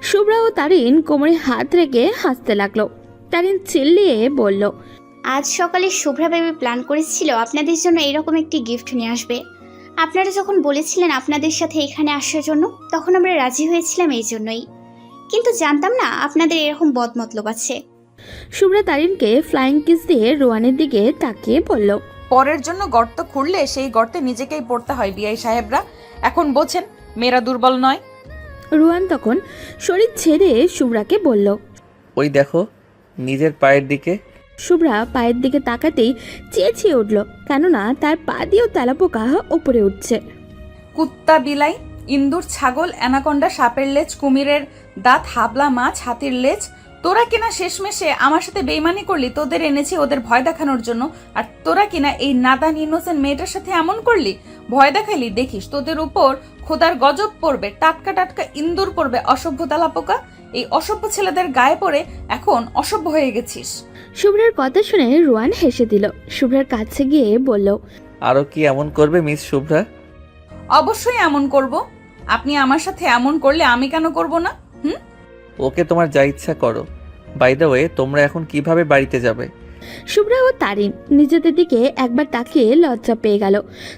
শুভ্রা ও তারিন কোমরে হাত রেখে হাসতে লাগলো। তারিন চিল্লিয়ে বলল। আজ সকালে শুভ্রা বেবি প্ল্যান করেছিল আপনাদের জন্য এরকম একটি গিফট নিয়ে আসবে। আপনারা যখন বলেছিলেন আপনাদের সাথে এখানে আসার জন্য, তখন আমরা রাজি হয়েছিলাম এই জন্যই, কিন্তু জানতাম না আপনাদের এরকম বদমতলব আছে। শুভ্রা তারিনকে ফ্লাইং কিস দিয়ে রোয়ানের দিকে তাকিয়ে বলল। পরের জন্য গর্ত খুঁড়লে সেই গর্তে নিজেকেই পড়তে হয় বিআই সাহেবরা। এখন বোঝেন মেয়েরা দুর্বল নয়। রোয়ান তখন শরীর ছেড়ে শুভ্রাকে বলল। ওই দেখো নিজের পায়ের দিকে। শুভ্রা পায়ের দিকে তাকাতেই চেঁচিয়ে উঠল, কেননা তার পা দিয়েও তেলাপোকা উপরে উঠছে। কুত্তা, বিলাই, ইন্দুর, ছাগল, অ্যানাকন্ডা, সাপের লেজ, কুমিরের দাঁত, হাবলা মাছ, হাতির লেজ, তোরা কিনা শেষমেশে আমার সাথে বেইমানি করলি। তোদের এনেছি ওদের ভয় দেখানোর জন্য, আর তোরা কিনা এই নাদান ইনোসেন্ট মেয়েটার সাথে এমন করলি, ভয় দেখাইলি। দেখিস তোদের উপর খোদার গজব পড়বে, টাটকা টাটকা ইন্দুর পড়বে। অসভ্য তেলাপোকা, এই অসভ্য ছেলেদের গায়ে পড়ে এখন অসভ্য হয়ে গেছিস। শুভ্রার কথা শুনে রোয়ান হেসে দিল। শুভ্রার কাছে গিয়ে বলল। আরও কি এমন করবে মিস শুভ্রা? অবশ্যই এমন করব। আপনি আমার সাথে এমন করলে আমি কেন করব না? ওকে, তোমার যা ইচ্ছা করো। বাই দ্য ওয়ে, তোমরা এখন কিভাবে বাড়িতে যাবে? শুভ্রা ও তারিন নিজেদের দিকে একবার তাকিয়ে লজ্জা পেয়ে গেল।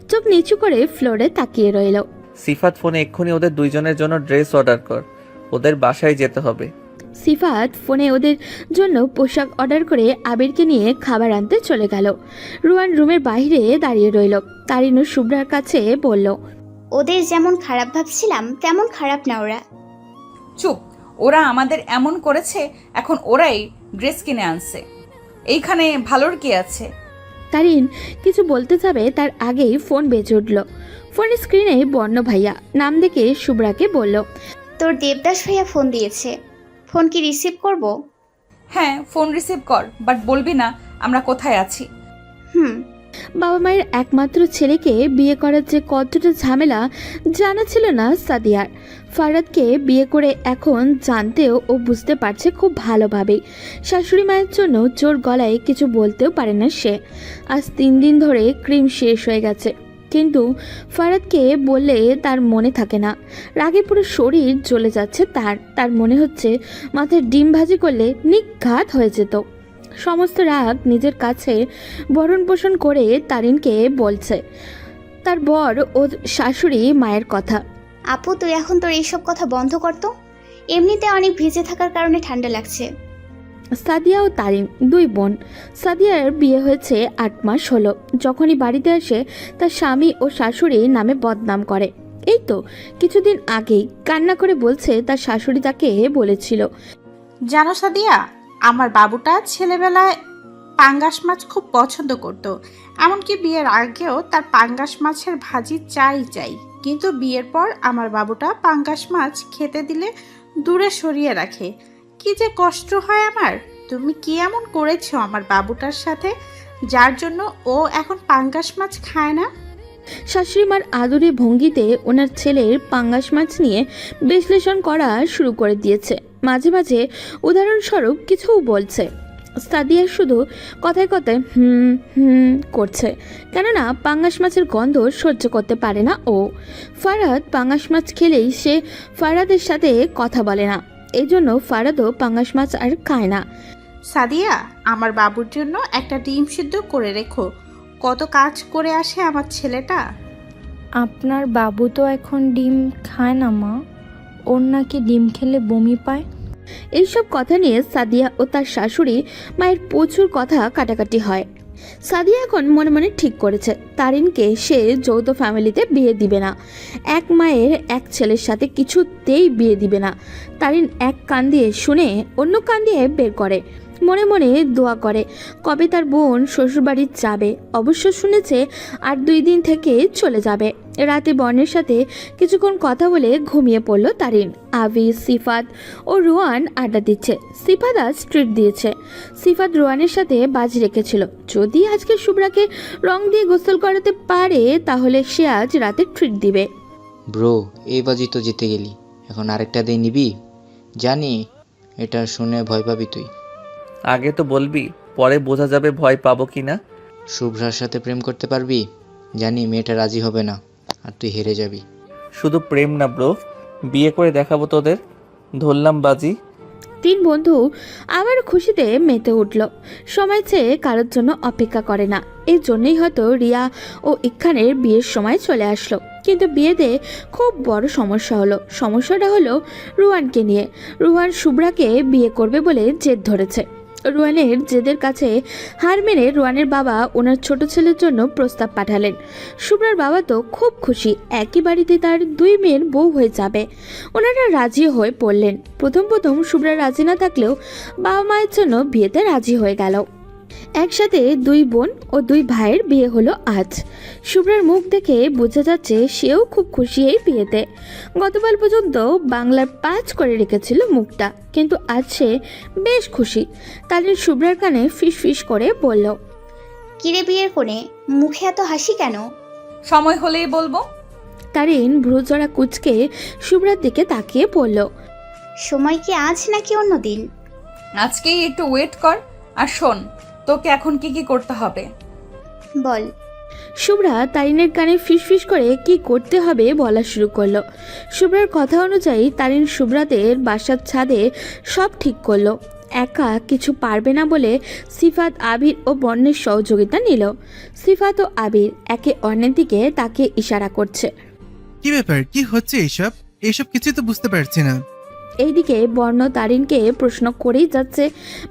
চোখ নিচু করে ফ্লোরে তাকিয়ে রইল। সিফাত ফোনে এক্ষুনি ওদের দুইজনের জন্য ড্রেস অর্ডার কর, ওদের বাসায় যেতে হবে। সিফাত ফোনে ওদের জন্য পোশাক অর্ডার করে আবিরকে নিয়ে খাবার আনতে চলে গেল। রোয়ান রুমের বাইরে দাঁড়িয়ে রইল। তারিন ও শুভ্রার কাছে বলল। ওদের যেমন খারাপ ভাবছিলাম তেমন খারাপ না ওরা। চুপ, ওরা আমাদের এমন করেছে, এখন ওরাই ড্রেস কিনে আনছে। এইখানে ভালোর কি আছে? তারিন কিছু বলতে যাবে তার আগেই ফোন বেজে উঠল। ফোনের স্ক্রিনে বর্ণ ভাইয়া নাম দেখে শুভ্রাকে বলল। তোর দেবদাস ভাইয়া ফোন দিয়েছে, ফোন কি রিসিভ করব? হ্যাঁ, ফোন রিসিভ কর, বাট বলবি না আমরা কোথায় আছি। বাবা মায়ের একমাত্র ছেলেকে বিয়ে করার যে কতটা ঝামেলা জানা ছিল না সাদিয়ার। ফারাদকে বিয়ে করে এখন জানতেও ও বুঝতে পারছে খুব ভালোভাবেই। শাশুড়ি মায়ের জন্য জোর গলায় কিছু বলতেও পারে না সে। আজ 3 দিন ধরে ক্রিম শেষ হয়ে গেছে, কিন্তু ফারাদকে বললে তার মনে থাকে না। রাগে পুরো শরীর জ্বলে যাচ্ছে তার মনে হচ্ছে মাথায় ডিম ভাজি করলে নিঘাত হয়ে যেত। সমস্ত রাগ নিজের কাছে ভরণ পোষণ করে তারিনকে বলছে তার বর ও শাশুড়ি মায়ের কথা। আপু তুই এখন তোর এইসব কথা বন্ধ করতো, এমনিতে অনেক ভিজে থাকার কারণে ঠান্ডা লাগছে। সাদিয়া ও তারিন 2 বোন। সাদিয়ার বিয়ে হয়েছে 8 মাস হলো। যখনই বাড়িতে আসে তার স্বামী ও শাশুড়ি নামে বদনাম করে। এই তো কিছুদিন আগেই কান্না করে বলছে তার শাশুড়ি তাকে বলেছিল, জানো সাদিয়া, আমার বাবুটা ছেলেবেলায় পাঙ্গাস মাছ খুব পছন্দ করত, এমনকি বিয়ের আগেও তার পাঙ্গাস মাছের ভাজি চাই। কিন্তু বিয়ের পর আমার বাবুটা পাঙ্গাস মাছ খেতে দিলে দূরে সরিয়ে রাখে। কি যে কষ্ট হয় আমার। তুমি কি এমন করেছো আমার বাবুটার সাথে, যার জন্য ও এখন পাঙ্গাস মাছ খায় না? শাশুড়িমার আদরে ভঙ্গিতে ওনার ছেলের পাঙ্গাস মাছ নিয়ে বিশ্লেষণ করা শুরু করে দিয়েছে। মাঝে মাঝে উদাহরণস্বরূপ কিছুও বলছে। সাদিয়া শুধু কথায় কথায় করছে, কেননা পাঙ্গাস মাছের গন্ধ সহ্য করতে পারে না ও। ফারাদ পাঙ্গাস মাছ খেলেই সে ফারাদের সাথে কথা বলে না, এই জন্য ফারাদও পাঙ্গাস মাছ আর খায় না। সাদিয়া, আমার বাবুর জন্য একটা ডিম সিদ্ধ করে রেখো। কত কাজ করে আসে আমার ছেলেটা। আপনার বাবু তো এখন ডিম খায় না মা, ওর নাকি ডিম খেলে বমি পায়। এইসব কথা নিয়ে সাদিয়া ও তার শাশুড়ি মায়ের প্রচুর কথা কাটাকাটি হয়। সাদিয়া এখন মনে মনে ঠিক করেছে তারিনকে সে যৌথ ফ্যামিলিতে বিয়ে দিবে না, এক মায়ের এক ছেলের সাথে কিছুতেই বিয়ে দিবে না। তারিন এক কান দিয়ে শুনে অন্য কান দিয়ে বের করে, মনে মনে দোয়া করে কবে তার বোন শ্বশুরবাড়ি যাবে। অবশ্য শুনেছে আর 2 দিন থেকে চলে যাবে। রাতে বর্ণের সাথে কিছুক্ষণ কথা বলে ঘুমিয়ে পড়ল তারিন। আবি, সিফাত ও রোয়ান আড্ডা দিচ্ছে। সিফাত আজ ট্রিট দিয়েছে। সিফাত রোয়ানের সাথে বাজি রেখেছিল যদি আজকে শুভ্রাকে রং দিয়ে গোসল করাতে পারে তাহলে সে আজ রাতে ট্রিট দিবে। ব্রো, এই বাজি তো জিতে গেলি, এখন আরেকটা দিয়ে নিবি? জানি এটা শুনে ভয় পাবি তুই। আগে তো বলবি, পরে বোঝা যাবে ভয় পাবো কি না। শুভ্রার সাথে প্রেম করতে পারবি? জানি মেয়েটা রাজি হবে না আর তুই হেরে যাবি। শুধু প্রেম না ব্রো, বিয়ে করে দেখাবো তোদের। ধরলাম বাজি। 3 বন্ধু আবার খুশিতে মেতে উঠল। সময় চেয়ে কারোর জন্য অপেক্ষা করে না। এই জন্যই হয়তো রিয়া ও ইখানের বিয়ের সময় চলে আসলো। কিন্তু বিয়েতে খুব বড় সমস্যা হলো। সমস্যাটা হলো রুয়ানকে নিয়ে। রুয়ান শুভ্রাকে বিয়ে করবে বলে জেদ ধরেছে। রুয়ানের জেদের কাছে হার মেনে রুয়ানের বাবা ওনার ছোট ছেলের জন্য প্রস্তাব পাঠালেন। শুভ্রার বাবা তো খুব খুশি, একই বাড়িতে তার 2 মেয়ের বউ হয়ে যাবে। ওনারা রাজি হয়ে পড়লেন। প্রথম শুভ্রা রাজি না থাকলেও বাবা মায়ের জন্য বিয়েতে রাজি হয়ে গেল। একসাথে 2 বোন ও 2 ভাইয়ের বিয়ে হলো আজ। শুভ্রার মুখ দেখে বোঝা যাচ্ছে সেও খুব খুশি এই বিয়েতে। গতকাল পর্যন্ত বাংলার 5 করে রেখেছিল মুখটা, কিন্তু আজ সে বেশ খুশি। তাদের শুভ্রার কানে ফিস ফিস করে বলল, কিরে বিয়ের কোণে, মুখে এত হাসি কেন? সময় হলেই বলবো। তারিন ভ্রুজোড়া কুচকে শুভ্রার দিকে তাকিয়ে পড়ল, সময় কি আজ নাকি অন্য দিন? আজকেই একটু ওয়েট কর। আর শোন, তোকে এখন কি কি করতে হবে বল। শুভ্রা তারিনের কানে ফিসফিস করে কি করতে হবে বলা শুরু করলো। শুভ্রার কথা অনুযায়ী তারিন শুভ্রাদের বাসার ছাদে সব ঠিক করলো। একা কিছু পারবে না বলে সিফাত, আবির ও বর্ণের সহযোগিতা নিল। সিফাত ও আবির একে অন্যের দিকে তাকে ইশারা করছে। কি ব্যাপার, কি হচ্ছে এইসব? এইসব কিছুই তো বুঝতে পারছি না। এইদিকে বর্ণ তারিনকে প্রশ্ন করেই যাচ্ছে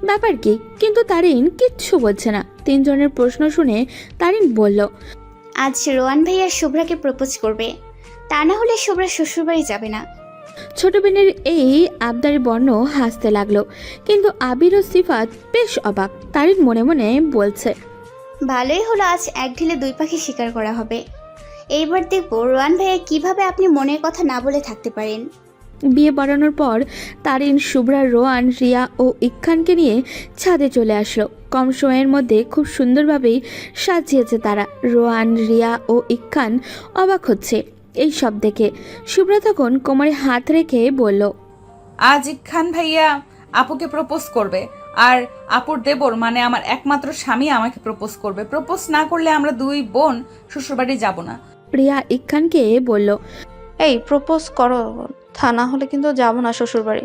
ব্যাপার কি, কিন্তু তারিন কিচ্ছু বলছে না। 3 জনের প্রশ্ন শুনে তারিন বলল, আজ রোয়ান ভাইয়া শুভ্রাকে প্রপোজ করবে, তা না হলে শুভ্রা শ্বশুরবাড়ি যাবে না। ছোট বোনের এই আবদারে বর্ণ হাসতে লাগলো, কিন্তু আবির ও সিফাত বেশ অবাক। তারিন মনে মনে বলছে, ভালোই হলো, আজ এক ঢিলে 2 পাখি শিকার করা হবে। এইবার দেখবো রোয়ান ভাইয়া কিভাবে আপনি মনের কথা না বলে থাকতে পারেন। বিয়ে বাড়ানোর পর তারিন, শুভ্রা, রোয়ান, রিয়া ও ইখানকে নিয়ে ছাদে চলে আসলো। কম সময়ের মধ্যে খুব সুন্দরভাবেই সাজিয়েছে তারা। রোয়ান, রিয়া ও ইখান অবাক হচ্ছে এই সব দেখে। শুভ্রা তখন কোমরে হাত রেখে বলল, আজ খান ভাইয়া আপুকে প্রপোজ করবে, আর আপুর দেবর মানে আমার একমাত্র স্বামী আমাকে প্রপোজ করবে। প্রপোজ না করলে আমরা 2 বোন শ্বশুরবাড়ি যাব না। রিয়া ইখানকে বলল, এই প্রপোজ করো, তা না হলে কিন্তু যাবো না শ্বশুরবাড়ি।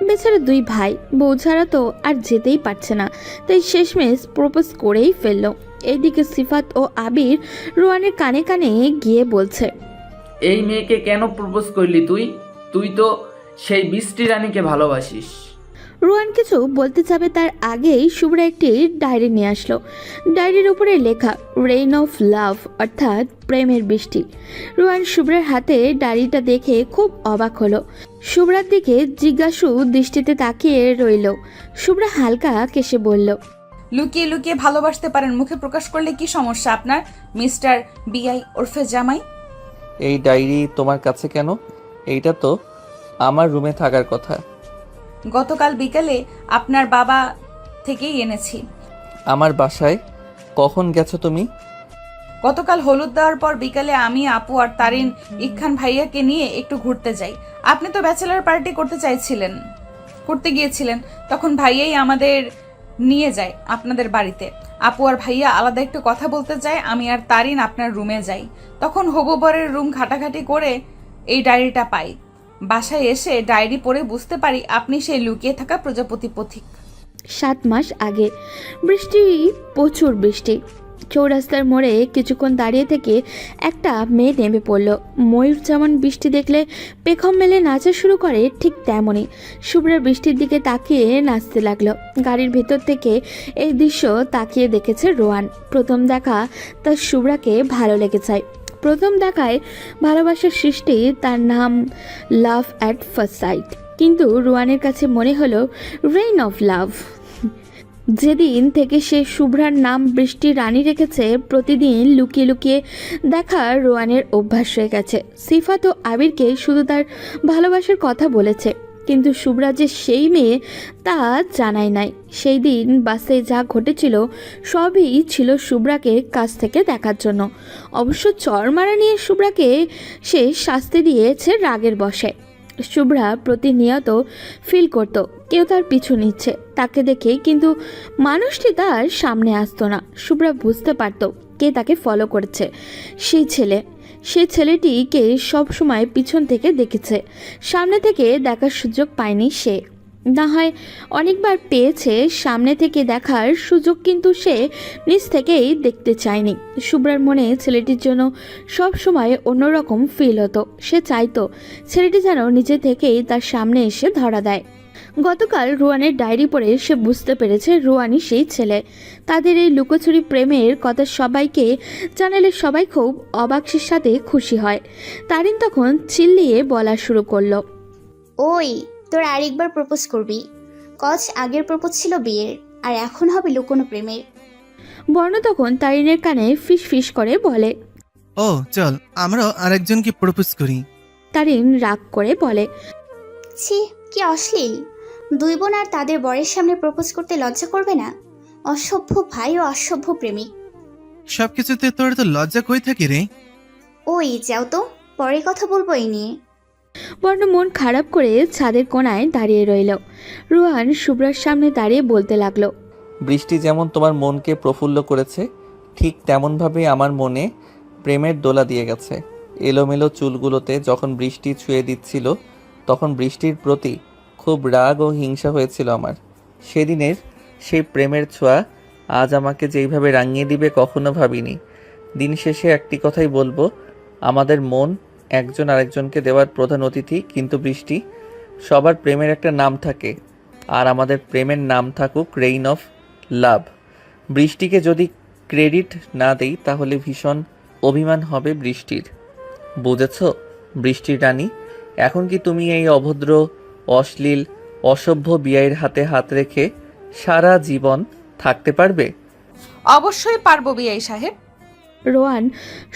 বেচারা 2 ভাই বউ ছাড়া তো আর যেতেই পারছে না, তাই শেষমেশ প্রপোজ করেই ফেললো। এইদিকে সিফাত ও আবির রোয়ানের কানে কানে গিয়ে বলছে, এই মেয়েকে কেন প্রপোজ করলি তুই? তুই তো সেই বৃষ্টি রানীকে ভালোবাসিস। রোয়ান কিছু বলতে যাবে তার আগেই শুভ্রা একটি ডায়েরি নিয়ে আসলো। ডায়েরির উপরে লেখা রেইন অফ লাভ, অর্থাৎ প্রেমের বৃষ্টি। রোয়ান শুভ্রার হাতে ডায়েরিটা দেখে খুব অবাক হলো। শুভ্রার দিকে জিজ্ঞাসু দৃষ্টিতে তাকিয়ে রইল। শুভ্রা হালকা কেসে বলল, লুকিয়ে লুকিয়ে ভালোবাসতে পারেন, মুখে প্রকাশ করলে কি সমস্যা আপনার মিস্টার বিআই ওরফে জামাই? এই ডায়েরি তোমার কাছে কেন? এইটা তো আমার রুমে থাকার কথা। গতকাল বিকালে আপনার বাবা থেকেই এনেছি। আমার বাসায় কখন গেছো তুমি? গতকাল হলুদ দেওয়ার পর বিকালে আমি, আপু আর তারিন ইখান ভাইয়াকে নিয়ে একটু ঘুরতে যাই। আপনি তো ব্যাচেলার পার্টি করতে গিয়েছিলেন, তখন ভাইয়াই আমাদের নিয়ে যায় আপনাদের বাড়িতে। আপু আর ভাইয়া আলাদা একটু কথা বলতে চায়, আমি আর তারিন আপনার রুমে যাই। তখন হবু বরের রুম ঘাটাঘাটি করে এই ডায়েরিটা পাই। বাসায় এসে ডায়েরি পড়ে বুঝতে পারি আপনি সেই লুকিয়ে থাকা প্রজাপতি পথিক। 7 মাস আগে বৃষ্টি, প্রচুর বৃষ্টি। চৌরাস্তার মোড়ে কিছুক্ষণ দাঁড়িয়ে থেকে একটা মেয়ে নেমে পড়ল। ময়ূর যেমন বৃষ্টি দেখলে পেখম মেলে নাচা শুরু করে, ঠিক তেমনই শুভ্রা বৃষ্টির দিকে তাকিয়ে নাচতে লাগলো। গাড়ির ভেতর থেকে এই দৃশ্য তাকিয়ে দেখেছে রোয়ান। প্রথম দেখা তার শুভ্রাকে ভালো লেগে যায়। প্রথম দেখায় ভালোবাসার সৃষ্টি, তার নাম লাভ অ্যাট ফার্স্ট সাইট। কিন্তু রোয়ানের কাছে মনে হলো রেইন অফ লাভ। যেদিন থেকে সে শুভ্রার নাম বৃষ্টি রানী রেখেছে, প্রতিদিন লুকিয়ে লুকিয়ে দেখা রোয়ানের অভ্যাস হয়ে গেছে। সিফাত ও আবিরকে শুধু তার ভালোবাসার কথা বলেছে, কিন্তু শুভ্রা যে সেই মেয়ে তা জানাই নাই। সেই দিন বাসে যা ঘটেছিল সবই ছিল শুভ্রাকে কাছ থেকে দেখার জন্য। অবশ্য চড় মারা নিয়ে শুভ্রাকে সে শাস্তি দিয়েছে রাগের বশে। শুভ্রা প্রতিনিয়ত ফিল করতো কেউ তার পিছু নিচ্ছে তাকে দেখে, কিন্তু মানুষটি তার সামনে আসতো না। শুভ্রা বুঝতে পারত কে তাকে ফলো করেছে। সেই ছেলেটিকে সবসময় পিছন থেকে দেখেছে, সামনে থেকে দেখার সুযোগ পায়নি সে। না হয় অনেকবার পেয়েছে সামনে থেকে দেখার সুযোগ, কিন্তু সে নিজ থেকেই দেখতে চায়নি। শুভ্রার মনে ছেলেটির জন্য সব সময় অন্যরকম ফিল হতো। সে চাইতো ছেলেটি যেন নিজে থেকেই তার সামনে এসে ধরা দেয়। গতকাল রোয়ানের ডায়েরি পড়ে সে বুঝতে পেরেছে রোয়ানই সেই ছেলে। তাদের এই লুকোচুরি প্রেমের কথা সবাইকে জানালে সবাই খুব অবাকসের সাথে খুশি হয়। তারিন তখন চিল্লিয়ে বলা শুরু করলো, ওই তোর আরেকবার প্রপোজ করবি? কজ আগের প্রপোজ ছিল বিয়ের, আর এখন হবে লুকোনো প্রেমের। বর্ণ তখন তারিনের কানে ফিস ফিস করে বলে, ও চল আমরাও আরেকজনকে প্রপোজ করি। তারিন রাগ করে বলে, ছি কি অশ্লীল! দুই বোন আর তাদের বরের সামনে প্রপোজ করতে লজ্জা করবে না? অসভ্য ভাই ও অসভ্য প্রেমিক। সবকিছুতে তোর তো লজ্জা কই থাকি রে? ওই যাও তো, পরে কথা বলবো এই নিয়ে। বর্ণ মন খারাপ করে ছাদের কোণায় দাঁড়িয়ে রইল। রোহান শুভ্রার সামনে দাঁড়িয়ে বলতে লাগলো, বৃষ্টি যেমন তোমার মনকে প্রফুল্ল করেছে, ঠিক তেমনভাবেই আমার মনে প্রেমের দোলা দিয়ে গেছে। এলোমেলো চুলগুলোতে যখন বৃষ্টি ছুঁয়ে দিচ্ছিল, তখন বৃষ্টির প্রতি খুব রাগ ও হিংসা হয়েছিল আমার। সেদিনের সেই প্রেমের ছোঁয়া আজ আমাকে যেইভাবে রাঙিয়ে দিবে কখনো ভাবিনি। দিন শেষে একটি কথাই বলবো, আমাদের মন একজন আরেকজনকে দেওয়ার প্রধান অতিথি। কিন্তু বৃষ্টি, সবার প্রেমের একটা নাম থাকে, আর আমাদের প্রেমের নাম থাকুক রেইন অফ লাভ। বৃষ্টিকে যদি ক্রেডিট না দেই তাহলে ভীষণ অভিমান হবে বৃষ্টির। বুঝেছ বৃষ্টির রানী? এখন কি তুমি এই অভদ্র, অশ্লীল, অসভ্য বিয়ের হাতে হাত রেখে সারা জীবন থাকতে পারবে? অবশ্যই পারবো বিআই সাহেব। রোহান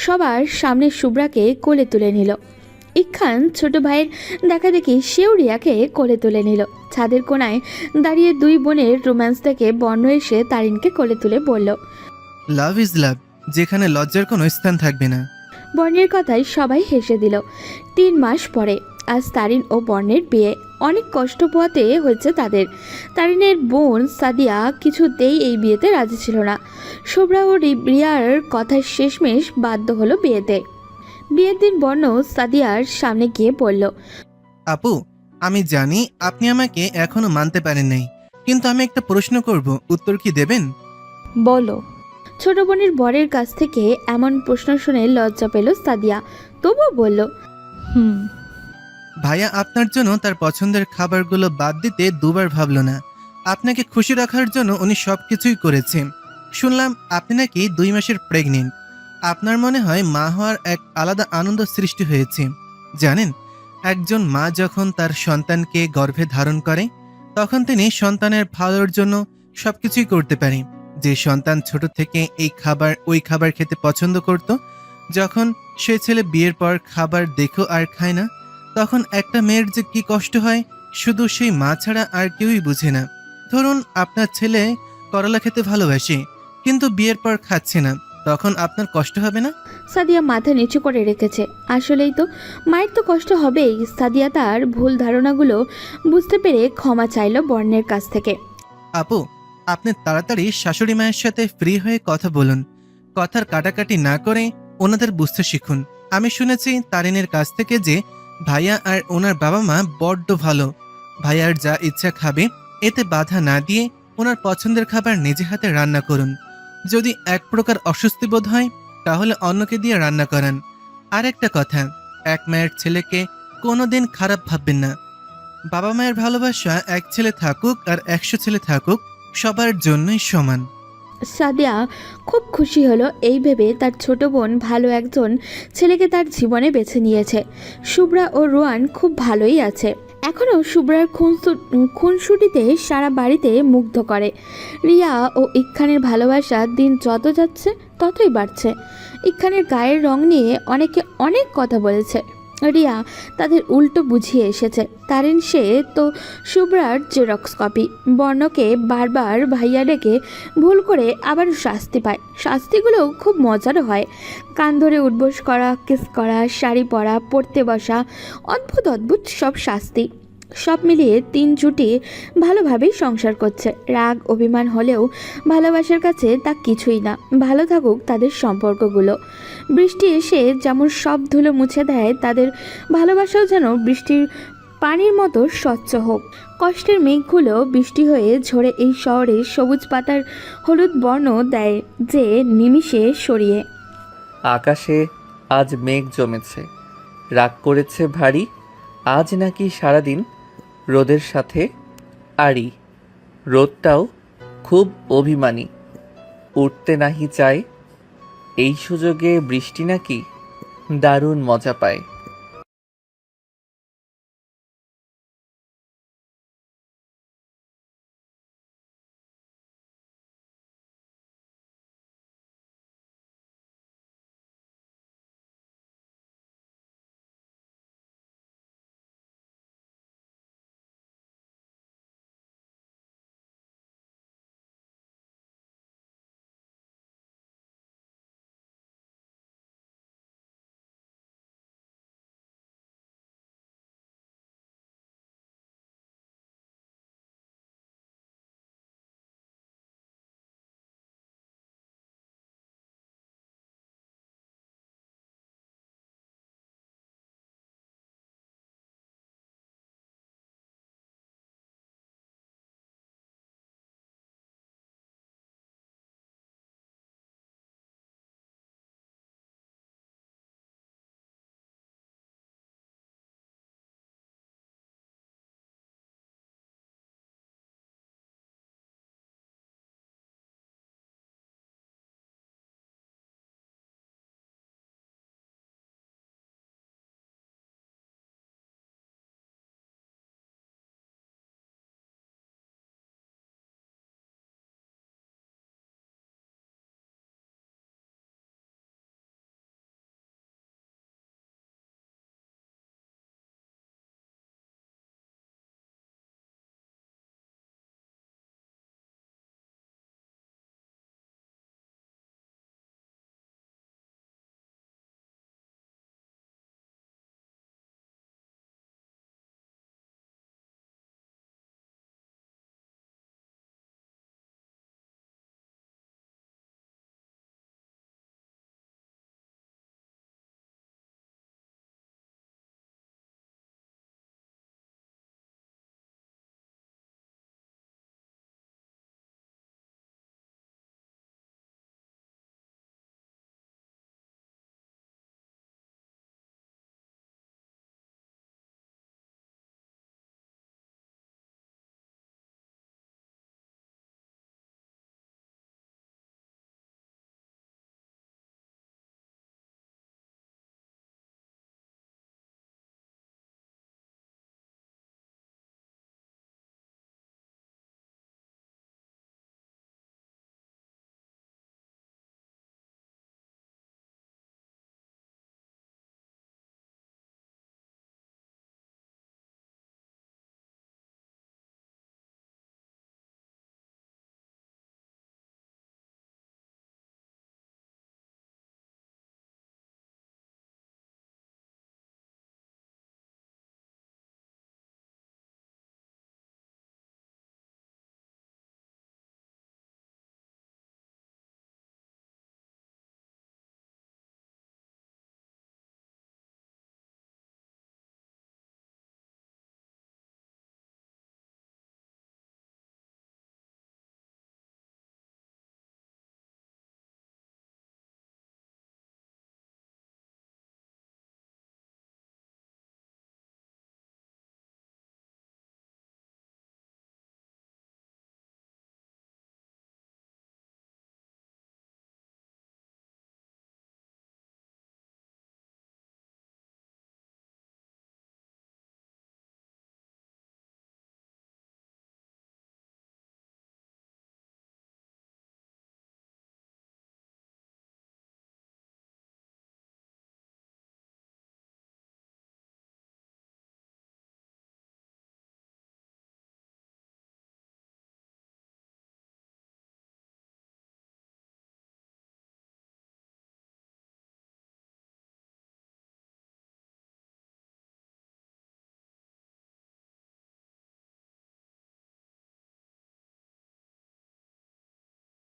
সবার সামনে শুভ্রাকে কোলে তুলে নিল। ইকখান ছোট ভাইয়ের দেখা দেখি সেও রিয়াকে কোলে তুলে নিল। ছাদের কোণায় দাঁড়িয়ে দুই বোনের রোম্যান্স থেকে বর্ণ এসে তারিনকে কোলে তুলে বলল, লাভ ইজ লাভ, যেখানে লজ্জার কোনো স্থান থাকবে না। বর্ণের কথায় সবাই হেসে দিল। 3 মাস পরে আজ তারিন ও বর্ণের বিয়ে। অনেক কষ্ট পোহাতে হয়েছে তাদের। তারিনের বোন সাদিয়া কিছুতেই এই বিয়েতে রাজি ছিল না। শুভ্রা ও রিয়ার কথায় শেষমেশ বাধ্য হলো বিয়েতে। বিয়ের দিন বর্ণ সাদিয়ার সামনে গিয়ে বলল, আপু, আমি জানি আপনি আমাকে এখনো মানতে পারেন নাই, কিন্তু আমি একটা প্রশ্ন করব, উত্তর কি দেবেন? বলো। ছোট বোনের বরের কাছ থেকে এমন প্রশ্ন শুনে লজ্জা পেল সাদিয়া, তবুও বলল, হুম। ভাইয়া আপনার জন্য তার পছন্দের খাবারগুলো বাদ দিতে দুবার ভাবলো না। আপনাকে খুশি রাখার জন্য উনি সবকিছুই করেছে। শুনলাম আপনি নাকি 2 মাসের প্রেগনেন্ট। আপনার মনে হয় মা হওয়ার এক আলাদা আনন্দ সৃষ্টি হয়েছে। জানেন, একজন মা যখন তার সন্তানকে গর্ভে ধারণ করে, তখন তিনি সন্তানের ভালোর জন্য সবকিছুই করতে পারে। যে সন্তান ছোট থেকে এই খাবার ওই খাবার খেতে পছন্দ করত, যখন সে ছেলে বিয়ের পর খাবার দেখো আর খায় না, তখন একটা মেয়ের যে কি কষ্ট হয় শুধু সেই মা ছাড়া আর কেউই বুঝে না। ধরুন আপনার ছেলে করলা খেতে ভালোবাসে, কিন্তু বিয়ের পর খাচ্ছে না, তখন আপনার কষ্ট হবে না? সাদিয়া মাথা নিচু করে রেখেছে। আসলেই তো, মায়ের তো কষ্ট হবেই। সাদিয়া তার ভুল ধারণাগুলো বুঝতে পেরে ক্ষমা চাইল বর্ণের কাছ থেকে। আপু, আপনি তাড়াতাড়ি শাশুড়ি মায়ের সাথে ফ্রি হয়ে কথা বলুন। কথার কাটাকাটি না করে ওনাদের বুঝতে শিখুন। আমি শুনেছি তারিনের কাছ থেকে যে ভাইয়া আর ওনার বাবা মা বড্ড ভালো। ভাইয়ার যা ইচ্ছা খাবে, এতে বাধা না দিয়ে ওনার পছন্দের খাবার নিজে হাতে রান্না করুন। যদি এক প্রকার অস্বস্তি বোধ হয় তাহলে অন্যকে দিয়ে রান্না করান। আর একটা কথা, এক মায়ের ছেলেকে কোনোদিন খারাপ ভাববেন না। বাবা মায়ের ভালোবাসা এক ছেলে থাকুক আর 100 ছেলে থাকুক, সবার জন্যই সমান। সাদিয়া খুব খুশি হলো এই ভেবে তার ছোট বোন ভালো একজন ছেলেকে তার জীবনে বেছে নিয়েছে। শুভ্রা ও রোয়ান খুব ভালোই আছে। এখনও শুভ্রার খুনসুটিতে সারা বাড়িতে মুগ্ধ করে। রিয়া ও ইক্খানের ভালোবাসা দিন যত যাচ্ছে ততই বাড়ছে। ইক্খানের গায়ের রং নিয়ে অনেকে অনেক কথা বলেছে। রিয়া তাদের উল্টো বুঝিয়ে এসেছে। তারিন সে তো শুভ্রার জেরক্স কপি। বর্ণকে বারবার ভাইয়া ডেকে ভুল করে আবার শাস্তি পায়। শাস্তিগুলোও খুব মজারও হয়। কান ধরে উঠবোস করা, কিস করা, শাড়ি পরা, পড়তে বসা, অদ্ভুত অদ্ভুত সব শাস্তি। সব মিলিয়ে 3 জুটি ভালোভাবেই সংসার করছে। রাগ অভিমান হলেও ভালোবাসার কাছে তা কিছুই না। ভালো থাকুক তাদের সম্পর্কগুলো। বৃষ্টি এসে যেমন সব ধুলো মুছে দেয়, তাদের ভালোবাসাও যেন বৃষ্টির পানির মতো স্বচ্ছ হোক। কষ্টের মেঘগুলো বৃষ্টি হয়ে ঝরে এই শহরে সবুজ পাতার হলুদ বর্ণ দেয় যে নিমিষে সরিয়ে। আকাশে আজ মেঘ জমেছে, রাগ করেছে ভারী। আজ নাকি সারাদিন রোদের সাথে আড়ি। রোদটাও খুব অভিমানী, উঠতে নাহি চায়। এই সুযোগে বৃষ্টি নাকি দারুণ মজা পায়।